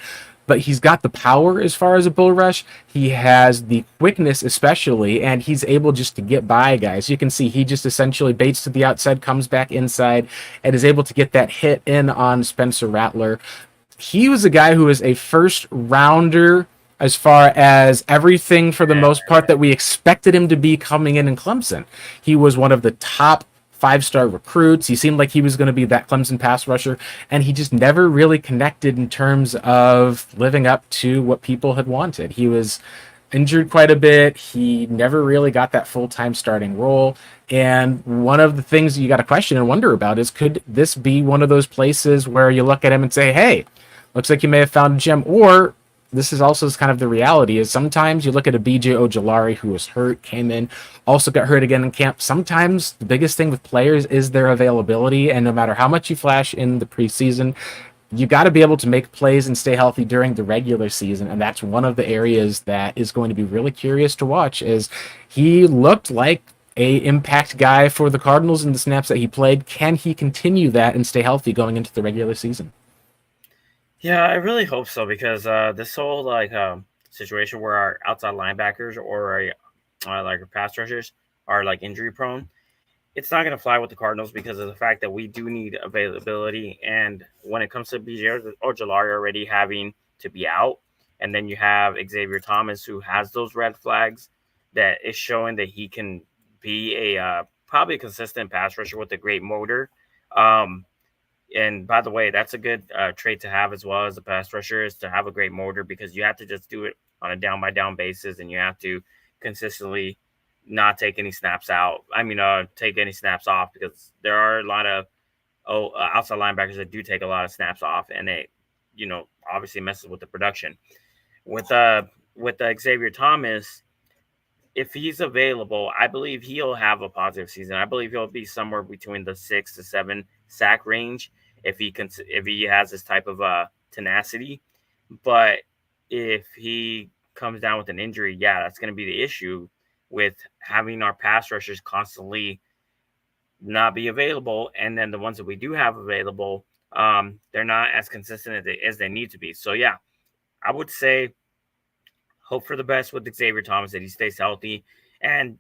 but he's got the power as far as a bull rush. He has the quickness especially, and he's able just to get by guys. You can see he just essentially baits to the outside, comes back inside, and is able to get that hit in on Spencer Rattler. He was a guy who was a first rounder as far as everything for the most part that we expected him to be coming in Clemson. He was one of the top 5-star recruits. He seemed like he was going to be that Clemson pass rusher, and he just never really connected in terms of living up to what people had wanted. He was injured quite a bit. He never really got that full-time starting role. And one of the things you got to question and wonder about is, could this be one of those places where you look at him and say, hey, looks like you may have found a gem, or this is also kind of the reality is sometimes you look at a BJ Ojolari who was hurt, came in, also got hurt again in camp. Sometimes the biggest thing with players is their availability, and no matter how much you flash in the preseason, you got to be able to make plays and stay healthy during the regular season, and that's one of the areas that is going to be really curious to watch. Is he looked like a impact guy for the Cardinals in the snaps that he played. Can he continue that and stay healthy going into the regular season? Yeah, I really hope so, because this whole situation where our outside linebackers or like our pass rushers are like injury prone, it's not going to fly with the Cardinals because of the fact that we do need availability. And when it comes to BJ Ojolari already having to be out, and then you have Xavier Thomas who has those red flags that is showing that he can be a probably a consistent pass rusher with a great motor. And by the way, that's a good trait to have as well as a pass rusher, is to have a great motor, because you have to just do it on a down by down basis, and you have to consistently not take any snaps out. Take any snaps off, because there are a lot of outside linebackers that do take a lot of snaps off, and it, obviously messes with the production. With Xavier Thomas, if he's available, I believe he'll have a positive season. I believe he'll be somewhere between the 6 to 7 sack range if he has this type of tenacity. But if he comes down with an injury, yeah, that's going to be the issue with having our pass rushers constantly not be available, and then the ones that we do have available, they're not as consistent as they need to be. So yeah, I would say hope for the best with Xavier Thomas, that he stays healthy, and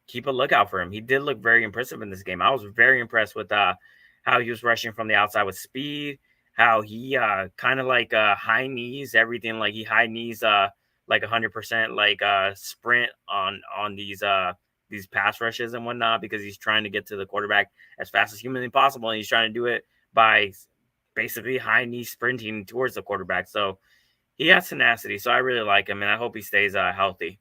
keep a lookout for him. He did look very impressive in this game. I was very impressed with how he was rushing from the outside with speed, how he kind of like high knees everything, like he high knees like 100% like sprint on these pass rushes and whatnot, because he's trying to get to the quarterback as fast as humanly possible, and he's trying to do it by basically high knee sprinting towards the quarterback. So he has tenacity, so I really like him, and I hope he stays healthy.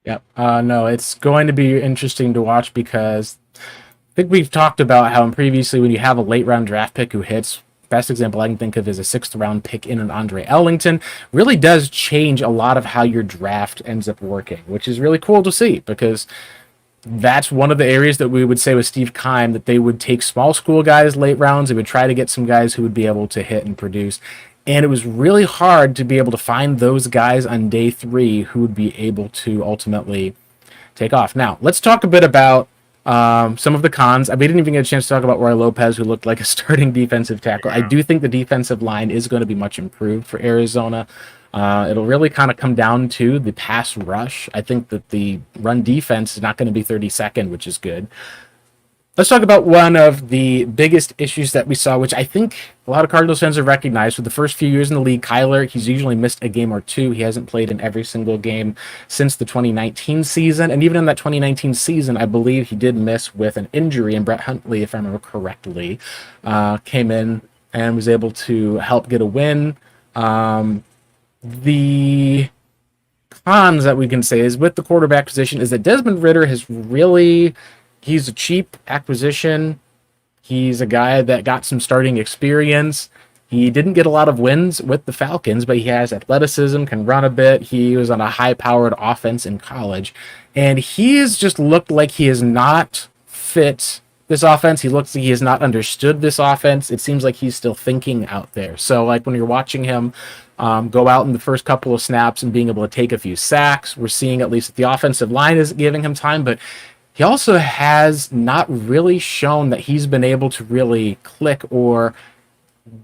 Yep. No, it's going to be interesting to watch, because I think we've talked about how previously when you have a late round draft pick who hits, best example I can think of is a 6th round pick in an Andre Ellington, really does change a lot of how your draft ends up working, which is really cool to see, because that's one of the areas that we would say with Steve Keim, that they would take small school guys late rounds. They would try to get some guys who would be able to hit and produce. And it was really hard to be able to find those guys on day 3 who would be able to ultimately take off. Now, let's talk a bit about some of the cons. We didn't even get a chance to talk about Roy Lopez, who looked like a starting defensive tackle. Yeah. I do think the defensive line is going to be much improved for Arizona. It'll really kind of come down to the pass rush. I think that the run defense is not going to be 32nd, which is good. Let's talk about one of the biggest issues that we saw, which I think a lot of Cardinals fans have recognized. For the first few years in the league, Kyler, he's usually missed a game or two. He hasn't played in every single game since the 2019 season. And even in that 2019 season, I believe he did miss with an injury. And Brett Huntley, if I remember correctly, came in and was able to help get a win. The cons that we can say is with the quarterback position is that Desmond Ridder has really... He's a cheap acquisition. He's a guy that got some starting experience. He didn't get a lot of wins with the Falcons, but he has athleticism, can run a bit. He was on a high-powered offense in college, and he has just looked like he is not fit this offense. He looks like he has not understood this offense. It seems like he's still thinking out there. So, like, when you're watching him go out in the first couple of snaps and being able to take a few sacks, we're seeing at least that the offensive line isn't giving him time, but he also has not really shown that he's been able to really click or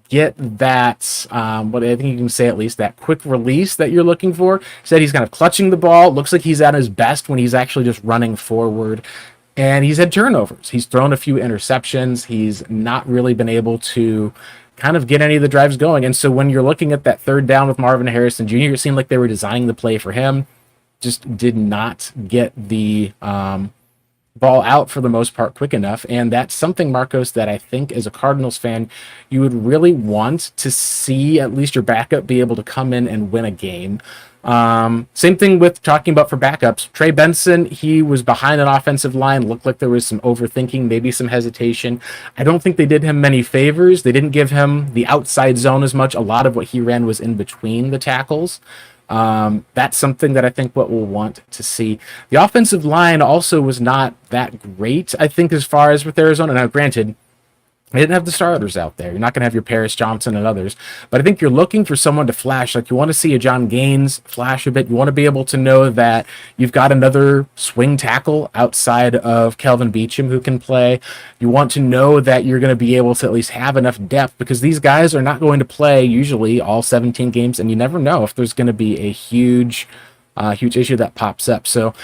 get that, what I think you can say at least, that quick release that you're looking for. Said he's kind of clutching the ball. Looks like he's at his best when he's actually just running forward. And he's had turnovers. He's thrown a few interceptions. He's not really been able to kind of get any of the drives going. And so when you're looking at that third down with Marvin Harrison Jr., it seemed like they were designing the play for him. Just did not get the ball out for the most part quick enough. And that's something, Marcos, that I think as a Cardinals fan, you would really want to see at least your backup be able to come in and win a game. Same thing with talking about for backups. Trey Benson, he was behind an offensive line, looked like there was some overthinking, maybe some hesitation. I don't think they did him many favors. They didn't give him the outside zone as much. A lot of what he ran was in between the tackles. That's something that I think what we'll want to see. The offensive line also was not that great, I think, as far as with Arizona. Now, granted, they didn't have the starters out there. You're not going to have your Paris Johnson and others. But I think you're looking for someone to flash. Like, you want to see a John Gaines flash a bit. You want to be able to know that you've got another swing tackle outside of Kelvin Beachum who can play. You want to know that you're going to be able to at least have enough depth, because these guys are not going to play usually all 17 games, and you never know if there's going to be a huge issue that pops up. So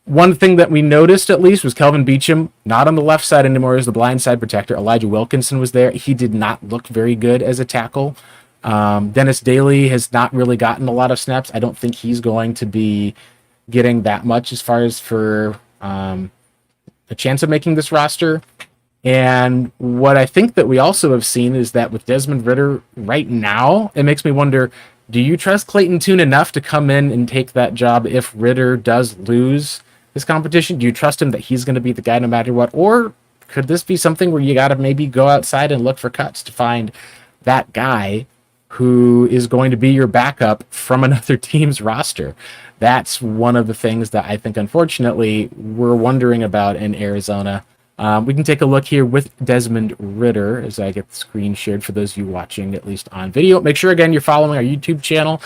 one thing that we noticed at least was Kelvin Beachum not on the left side anymore as the blind side protector. Elijah Wilkinson was there. He did not look very good as a tackle. Dennis Daly has not really gotten a lot of snaps. I don't think he's going to be getting that much as far as for a chance of making this roster. And what I think that we also have seen is that with Desmond Ridder right now, it makes me wonder, do you trust Clayton Tune enough to come in and take that job if Ridder does lose this competition? Do you trust him that he's going to be the guy no matter what? Or could this be something where you got to maybe go outside and look for cuts to find that guy who is going to be your backup from another team's roster? That's one of the things that I think, unfortunately, we're wondering about in Arizona. We can take a look here with Desmond Ridder as I get the screen shared for those of you watching, at least on video. Make sure, again, you're following our YouTube channel.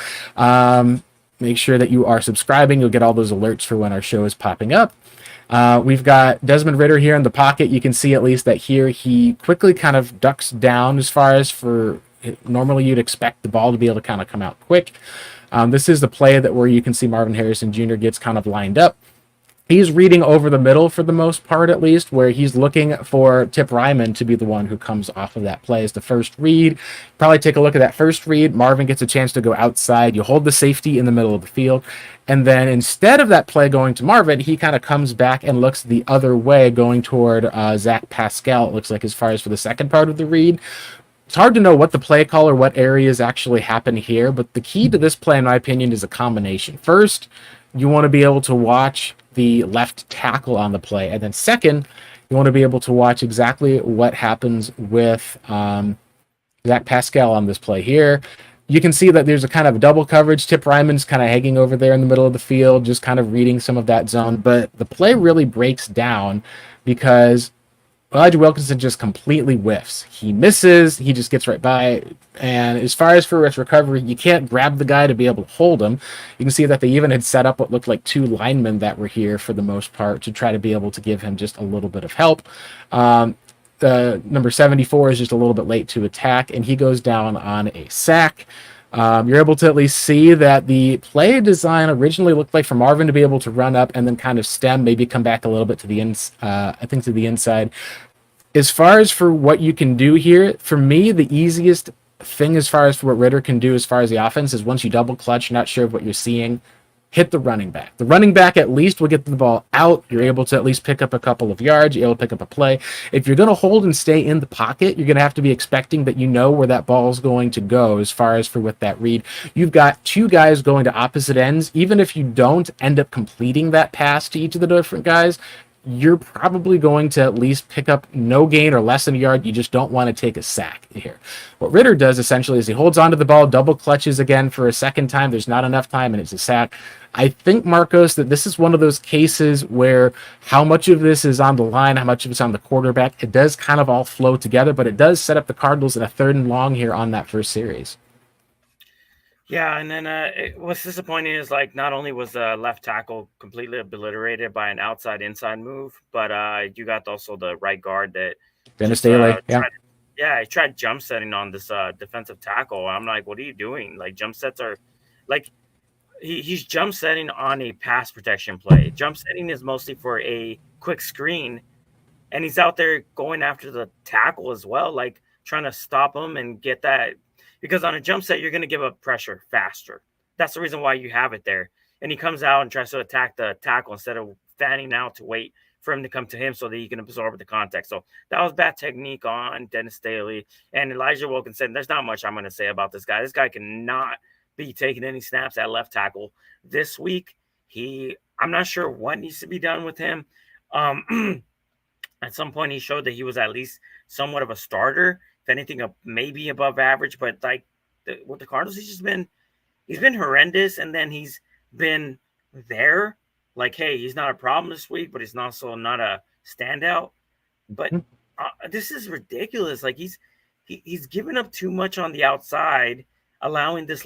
Make sure that you are subscribing. You'll get all those alerts for when our show is popping up. We've got Desmond Ridder here in the pocket. You can see at least that here he quickly kind of ducks down as far as for normally you'd expect the ball to be able to kind of come out quick. This is the play that where you can see Marvin Harrison Jr. gets kind of lined up. He's reading over the middle for the most part, at least, where he's looking for Tip Ryman to be the one who comes off of that play as the first read. Probably take a look at that first read. Marvin gets a chance to go outside. You hold the safety in the middle of the field. And then instead of that play going to Marvin, he kind of comes back and looks the other way, going toward Zach Pascal, it looks like, as far as for the second part of the read. It's hard to know what the play call or what areas actually happen here, but the key to this play, in my opinion, is a combination. First, you want to be able to watch the left tackle on the play. And then second, you want to be able to watch exactly what happens with Zach Pascal on this play here. You can see that there's a kind of double coverage. Tip Ryman's kind of hanging over there in the middle of the field, just kind of reading some of that zone. But the play really breaks down because Elijah Wilkinson just completely whiffs. He misses. He just gets right by. And as far as for its recovery, you can't grab the guy to be able to hold him. You can see that they even had set up what looked like two linemen that were here for the most part to try to be able to give him just a little bit of help. The number 74 is just a little bit late to attack, and he goes down on a sack. You're able to at least see that the play design originally looked like for Marvin to be able to run up and then kind of stem, maybe come back a little bit to the to the inside. As far as for what you can do here, for me, the easiest thing as far as for what Ridder can do as far as the offense is once you double clutch, not sure of what you're seeing, hit the running back. The running back at least will get the ball out. You're able to at least pick up a couple of yards. You're able to pick up a play. If you're going to hold and stay in the pocket, you're going to have to be expecting that you know where that ball is going to go as far as for with that read. You've got two guys going to opposite ends. Even if you don't end up completing that pass to each of the different guys, you're probably going to at least pick up no gain or less than a yard. You just don't want to take a sack here. What Ritter does essentially is he holds onto the ball, double clutches again for a second time. There's not enough time, and it's a sack. I think, Marcos, that this is one of those cases where how much of this is on the line, how much of it's on the quarterback, it does kind of all flow together, but it does set up the Cardinals in a 3rd and long here on that first series. Yeah, and then what's disappointing is like not only was the left tackle completely obliterated by an outside-inside move, but you got also the right guard that Dennis Daly, yeah. He tried jump setting on this defensive tackle. I'm like, what are you doing? Like jump sets are like he's jump setting on a pass protection play. Jump setting is mostly for a quick screen, and he's out there going after the tackle as well, like trying to stop him and get that. Because on a jump set, you're going to give up pressure faster. That's the reason why you have it there. And he comes out and tries to attack the tackle instead of fanning out to wait for him to come to him so that he can absorb the contact. So that was bad technique on Dennis Daly. And Elijah Wilkinson, there's not much I'm going to say about this guy. This guy cannot be taking any snaps at left tackle this week. I'm not sure what needs to be done with him. At some point, he showed that he was at least somewhat of a starter. If anything, maybe above average, but like with the Cardinals, he's been horrendous, and then he's been there. Like, hey, he's not a problem this week, but he's also not a standout. But this is ridiculous. Like he's given up too much on the outside, allowing what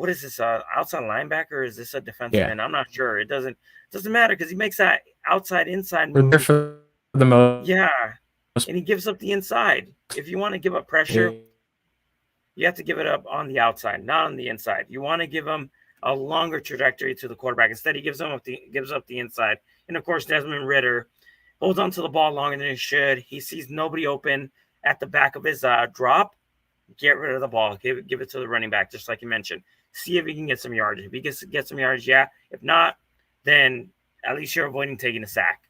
is this? Outside linebacker? Or is this a defensive end? I'm not sure. It doesn't matter because he makes that outside inside move. There for the most. Yeah. And he gives up the inside. If you want to give up pressure, you have to give it up on the outside, not on the inside. You want to give him a longer trajectory to the quarterback. Instead, he gives up the inside. And of course, Desmond Ritter holds onto the ball longer than he should. He sees nobody open at the back of his drop. Get rid of the ball. Give it to the running back, just like you mentioned. See if he can get some yardage. If he gets some yardage, yeah. If not, then at least you're avoiding taking a sack.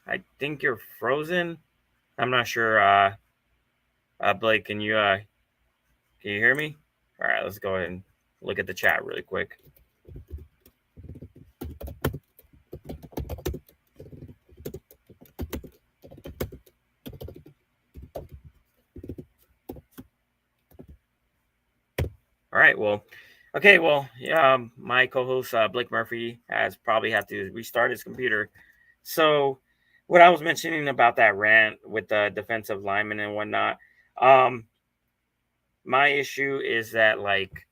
I think you're frozen. I'm not sure. Blake, can you hear me? All right, let's go ahead and look at the chat really quick. All right, well, okay, well, my co-host Blake Murphy has probably had to restart his computer. So what I was mentioning about that rant with the defensive linemen and whatnot, my issue is that, like,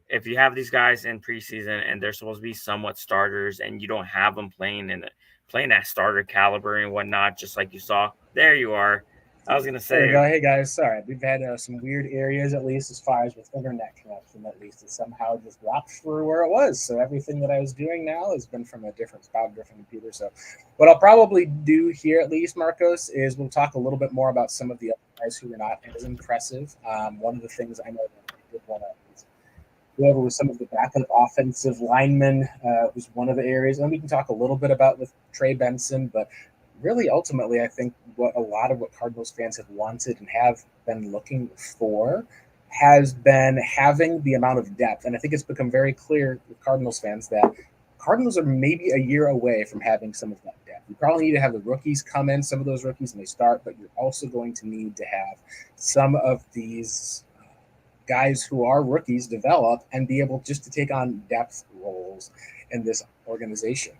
if you have these guys in preseason and they're supposed to be somewhat starters and you don't have them playing at starter caliber and whatnot, just like you saw, there you are. I was going to say. Hey guys, sorry. We've had some weird areas, at least as far as with internet connection, at least it somehow just dropped for where it was. So everything that I was doing now has been from a different spot, different computer. So what I'll probably do here, at least, Marcos, is we'll talk a little bit more about some of the other guys who were not as impressive. One of the things I know that I did want to go over was some of the backup offensive linemen was one of the areas. And we can talk a little bit about with Trey Benson, but really, ultimately, I think what Cardinals fans have wanted and have been looking for has been having the amount of depth. And I think it's become very clear with Cardinals fans that Cardinals are maybe a year away from having some of that depth. You probably need to have the rookies come in, some of those rookies, and they start, but you're also going to need to have some of these guys who are rookies develop and be able just to take on depth roles in this organization.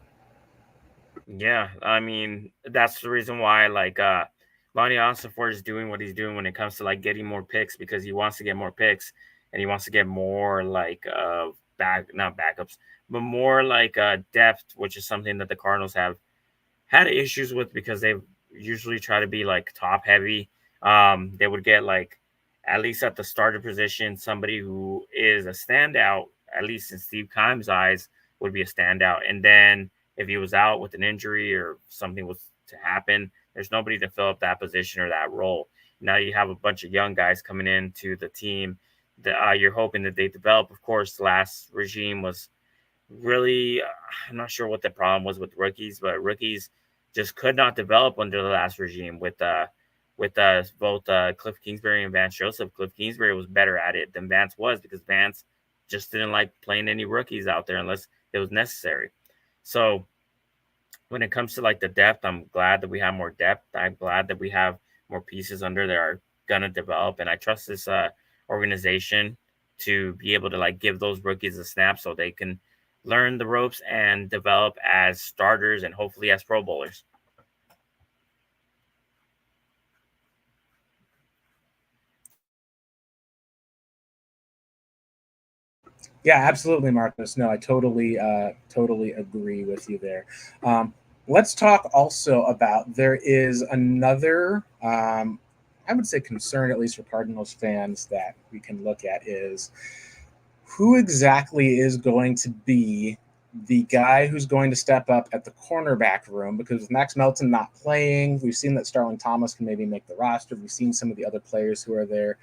Yeah, I mean, that's the reason why, like, Lonnie Ossenfort is doing what he's doing when it comes to, like, getting more picks, because he wants to get more picks and he wants to get more, like, not backups, but more, like, depth, which is something that the Cardinals have had issues with because they usually try to be, like, top heavy. They would get, like, at least at the starter position, somebody who is a standout, at least in Steve Keim's eyes, would be a standout. And then if he was out with an injury or something was to happen, there's nobody to fill up that position or that role. Now you have a bunch of young guys coming into the team that you're hoping that they develop. Of course, the last regime was really, I'm not sure what the problem was with rookies, but rookies just could not develop under the last regime with both Cliff Kingsbury and Vance Joseph. Cliff Kingsbury was better at it than Vance was because Vance just didn't like playing any rookies out there unless it was necessary. So when it comes to like the depth, I'm glad that we have more depth. I'm glad that we have more pieces under that are gonna develop, and I trust this organization to be able to like give those rookies a snap so they can learn the ropes and develop as starters and hopefully as Pro Bowlers. Yeah, absolutely, Marcus. No, I totally agree with you there. Let's talk also about there is another, I would say, concern, at least for Cardinals fans, that we can look at is who exactly is going to be the guy who's going to step up at the cornerback room, because with Max Melton not playing, we've seen that Starling Thomas can maybe make the roster. We've seen some of the other players who are there.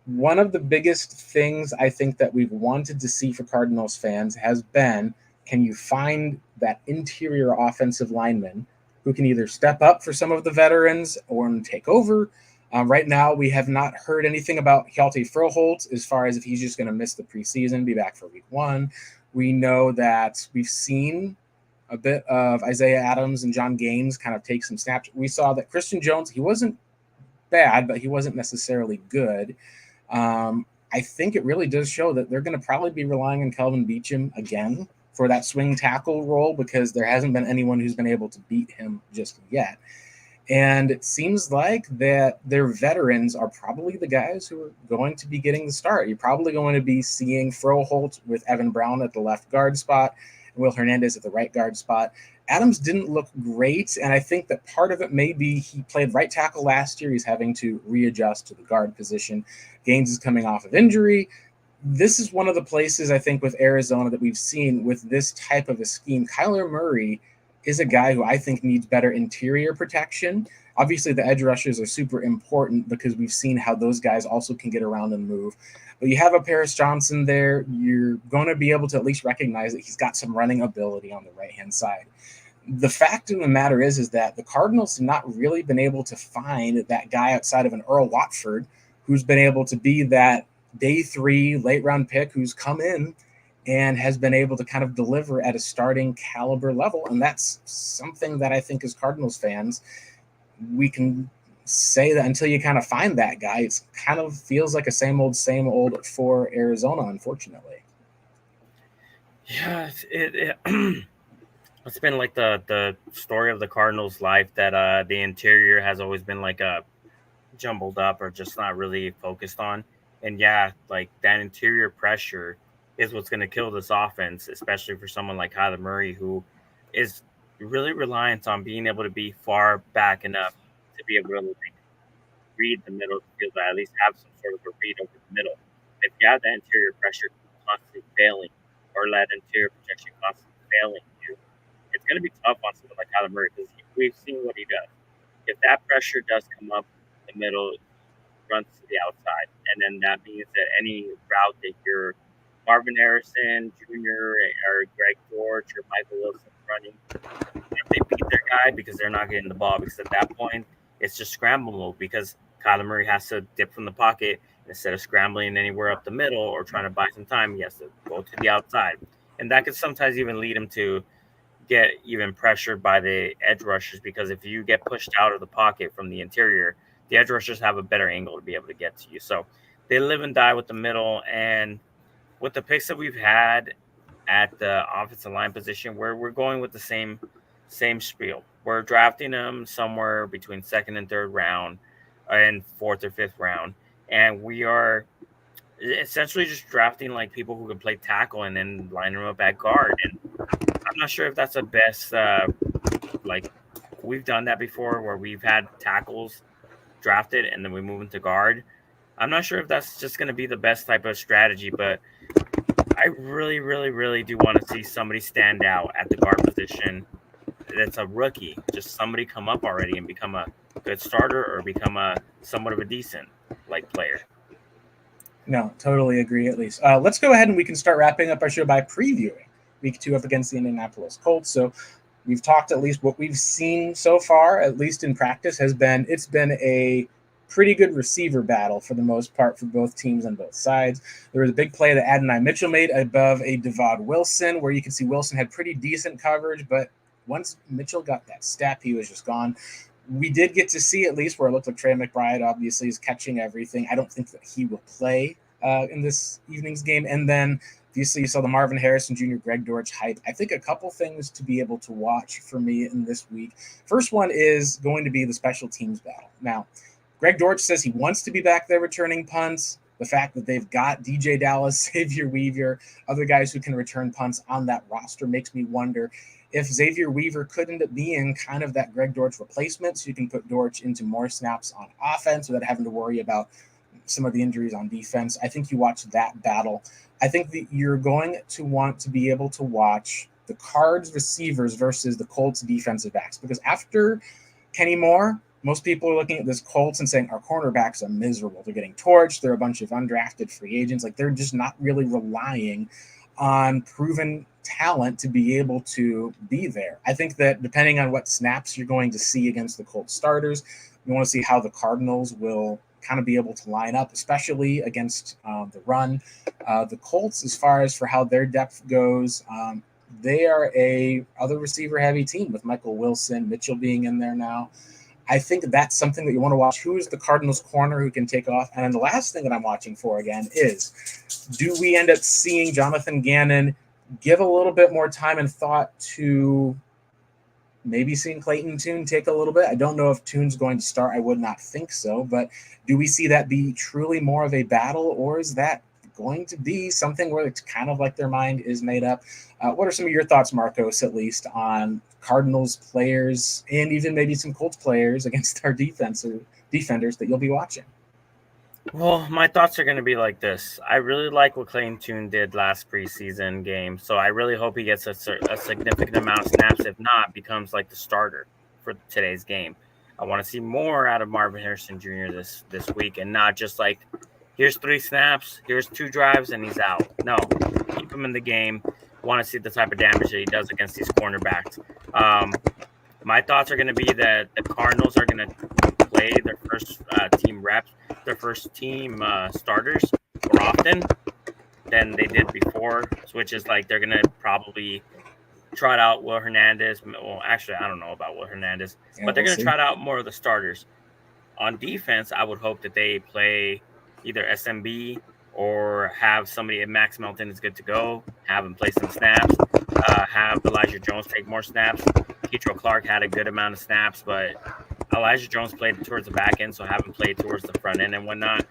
One of the biggest things I think that we've wanted to see for Cardinals fans has been, can you find that interior offensive lineman who can either step up for some of the veterans or take over? Right now, we have not heard anything about Hjalte Froholt as far as if he's just going to miss the preseason, be back for week 1. We know that we've seen a bit of Isaiah Adams and John Gaines kind of take some snaps. We saw that Christian Jones, he wasn't bad, but he wasn't necessarily good. I think it really does show that they're going to probably be relying on Kelvin Beachum again for that swing tackle role, because there hasn't been anyone who's been able to beat him just yet. And it seems like that their veterans are probably the guys who are going to be getting the start. You're probably going to be seeing Froholt with Evan Brown at the left guard spot and Will Hernandez at the right guard spot. Adams didn't look great, and I think that part of it may be he played right tackle last year. He's having to readjust to the guard position. Gaines is coming off of injury. This is one of the places, I think, with Arizona that we've seen with this type of a scheme. Kyler Murray is a guy who I think needs better interior protection. Obviously, the edge rushers are super important because we've seen how those guys also can get around and move. But you have a Paris Johnson there. You're going to be able to at least recognize that he's got some running ability on the right-hand side. The fact of the matter is that the Cardinals have not really been able to find that guy outside of an Earl Watford who's been able to be that day 3 late round pick who's come in and has been able to kind of deliver at a starting caliber level. And that's something that I think as Cardinals fans, we can say that until you kind of find that guy, it kind of feels like a same old for Arizona, unfortunately. Yeah, it's been like the story of the Cardinals' life that the interior has always been like a jumbled up or just not really focused on. And yeah, like that interior pressure is what's going to kill this offense, especially for someone like Kyler Murray, who is really reliant on being able to be far back enough to be able to like, read the middle of the field, but at least have some sort of a read over the middle. If you have that interior pressure constantly failing, or that interior protection constantly failing you, it's going to be tough on someone like Kyler Murray because we've seen what he does. If that pressure does come up the middle, runs to the outside, and then that means that any route that you're Marvin Harrison Jr. or Greg George or Michael Wilson running, if they beat their guy because they're not getting the ball, because at that point it's just scramble mode, because Kyler Murray has to dip from the pocket instead of scrambling anywhere up the middle or trying to buy some time. He has to go to the outside, and that could sometimes even lead him to get even pressured by the edge rushers, because if you get pushed out of the pocket from the interior, the edge rushers have a better angle to be able to get to you. So they live and die with the middle. And with the picks that we've had at the offensive line position, we're going with the same spiel. We're drafting them somewhere between 2nd and 3rd round and 4th or 5th round. And we are essentially just drafting like people who can play tackle and then line them up at guard. And I'm not sure if that's the best. Like we've done that before, where we've had tackles drafted and then we move into guard. I'm not sure if that's just going to be the best type of strategy, but I really, really, really do want to see somebody stand out at the guard position. That's a rookie, just somebody come up already and become a good starter or become a somewhat of a decent like player. No, totally agree. At least let's go ahead and we can start wrapping up our show by previewing week 2 up against the Indianapolis Colts. So we've talked at least what we've seen so far, at least in practice, it's been a pretty good receiver battle for the most part for both teams on both sides. There was a big play that Adonai Mitchell made above a Devod Wilson, where you can see Wilson had pretty decent coverage, but once Mitchell got that step, he was just gone. We did get to see, at least where it looked like Trey McBride obviously is catching everything. I don't think that he will play in this evening's game. And then obviously you saw the Marvin Harrison Jr., Greg Dortch hype. I think a couple things to be able to watch for me in this week. First one is going to be the special teams battle. Now, Greg Dortch says he wants to be back there returning punts. The fact that they've got DJ Dallas, Xavier Weaver, other guys who can return punts on that roster makes me wonder if Xavier Weaver could end up being kind of that Greg Dortch replacement, so you can put Dortch into more snaps on offense without having to worry about some of the injuries on defense. I think you watch that battle. I think that you're going to want to be able to watch the Cards receivers versus the Colts defensive backs, because after Kenny Moore, most people are looking at this Colts and saying our cornerbacks are miserable. They're getting torched. They're a bunch of undrafted free agents. Like, they're just not really relying on proven talent to be able to be there. I think that depending on what snaps you're going to see against the Colts starters, you want to see how the Cardinals will kind of be able to line up, especially against the run. The Colts, as far as for how their depth goes, they are a other receiver heavy team with Michael Wilson, Mitchell being in there now. I think that's something that you want to watch. Who is the Cardinals corner who can take off? And then the last thing that I'm watching for again is, do we end up seeing Jonathan Gannon give a little bit more time and thought to maybe seeing Clayton Tune take a little bit? I don't know if Tune's going to start. I would not think so. But do we see that be truly more of a battle, or is that going to be something where it's kind of like their mind is made up? What are some of your thoughts, Marcos, at least on Cardinals players and even maybe some Colts players against our defenders that you'll be watching? Well, my thoughts are going to be like this. I really like what Clayton Tune did last preseason game, so I really hope he gets a significant amount of snaps. If not, becomes like the starter for today's game. I want to see more out of Marvin Harrison Jr. this week, and not just like, here's 3 snaps, here's 2 drives, and he's out. No, keep him in the game. Want to see the type of damage that he does against these cornerbacks. My thoughts are going to be that the Cardinals are going to play their first team reps, their first team starters more often than they did before, which is like they're going to probably trot out Will Hernandez. Well, actually, I don't know about Will Hernandez, but they're going to trot out more of the starters. On defense, I would hope that they play either SMB or have somebody at Max Melton is good to go, have him play some snaps, have Elijah Jones take more snaps. Ketro Clark had a good amount of snaps, but Elijah Jones played towards the back end, so have him play towards the front end and whatnot.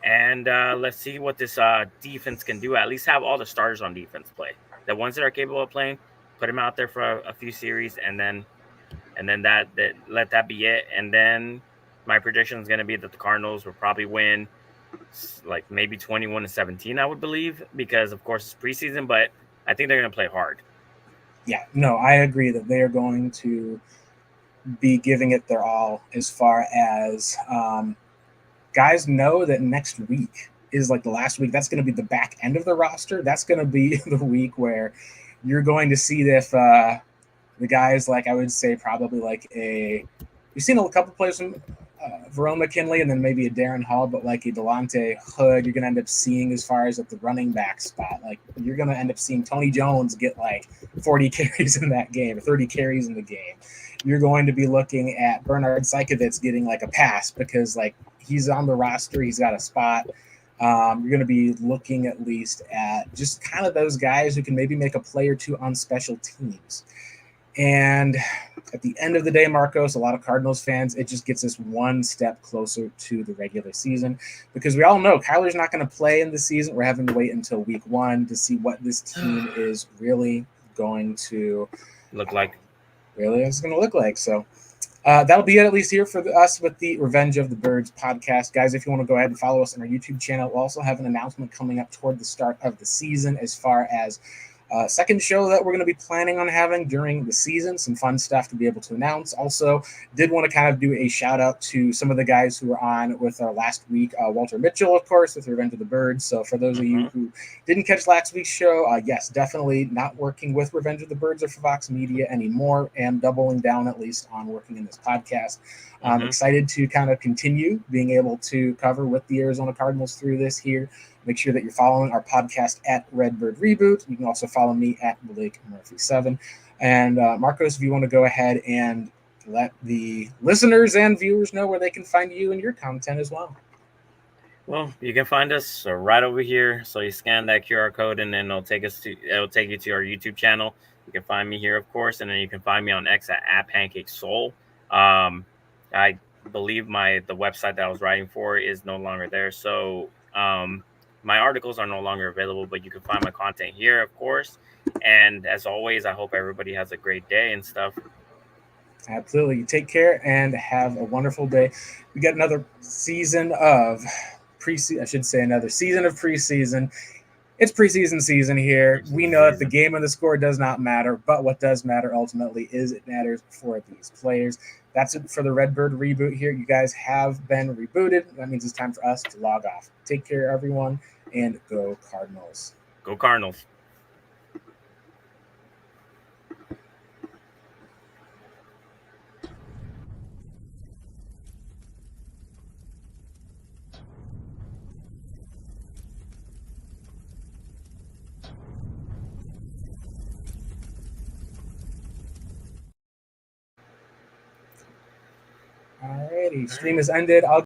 And let's see what this defense can do. At least have all the starters on defense play. The ones that are capable of playing, put them out there for a few series, and then that let that be it. And then my prediction is going to be that the Cardinals will probably win, like maybe 21-17, I would believe, because of course it's preseason, but I think they're going to play hard. Yeah, no, I agree that they are going to be giving it their all, as far as guys know that next week is like the last week. That's going to be the back end of the roster. That's going to be the week where you're going to see if the guys, like I would say probably like we've seen a couple players from Verone McKinley and then maybe a Darren Hall, but like a Delonte Hood, you're going to end up seeing as far as at the running back spot. Like, you're going to end up seeing Tony Jones get like 40 carries in that game, or 30 carries in the game. You're going to be looking at Bernard Seikovitz getting like a pass because like he's on the roster, he's got a spot. You're going to be looking at least at just kind of those guys who can maybe make a play or two on special teams. And at the end of the day, Marcos, a lot of Cardinals fans, it just gets us one step closer to the regular season, because we all know Kyler's not going to play in the season. We're having to wait until week 1 to see what this team is really going to look like. So that'll be it, at least here for us with the Revenge of the Birds podcast. Guys, if you want to go ahead and follow us on our YouTube channel, we'll also have an announcement coming up toward the start of the season as far as second show that we're going to be planning on having during the season. Some fun stuff to be able to announce. Also, did want to kind of do a shout out to some of the guys who were on with our last week. Walter Mitchell, of course, with Revenge of the Birds. So for those of you who didn't catch last week's show, yes, definitely not working with Revenge of the Birds or for Fox Media anymore, and doubling down at least on working in this podcast. I'm excited to kind of continue being able to cover with the Arizona Cardinals through this here. Make sure that you're following our podcast at Redbird Reboot. You can also follow me at Blake Murphy 7. And Marcos, if you want to go ahead and let the listeners and viewers know where they can find you and your content as well. Well, you can find us right over here. So you scan that QR code, and then it'll take you to our YouTube channel. You can find me here, of course, and then you can find me on X at Pancake Soul. I believe the website that I was writing for is no longer there. So my articles are no longer available, but you can find my content here, of course. And as always, I hope everybody has a great day and stuff. Absolutely. You take care and have a wonderful day. We got another season of another season of preseason. It's preseason season here. We know that the game and the score does not matter, but what does matter ultimately is it matters for these players. That's it for the Redbird Reboot here. You guys have been rebooted. That means it's time for us to log off. Take care, everyone, and go Cardinals. Go Cardinals. Alrighty, stream is ended. I'll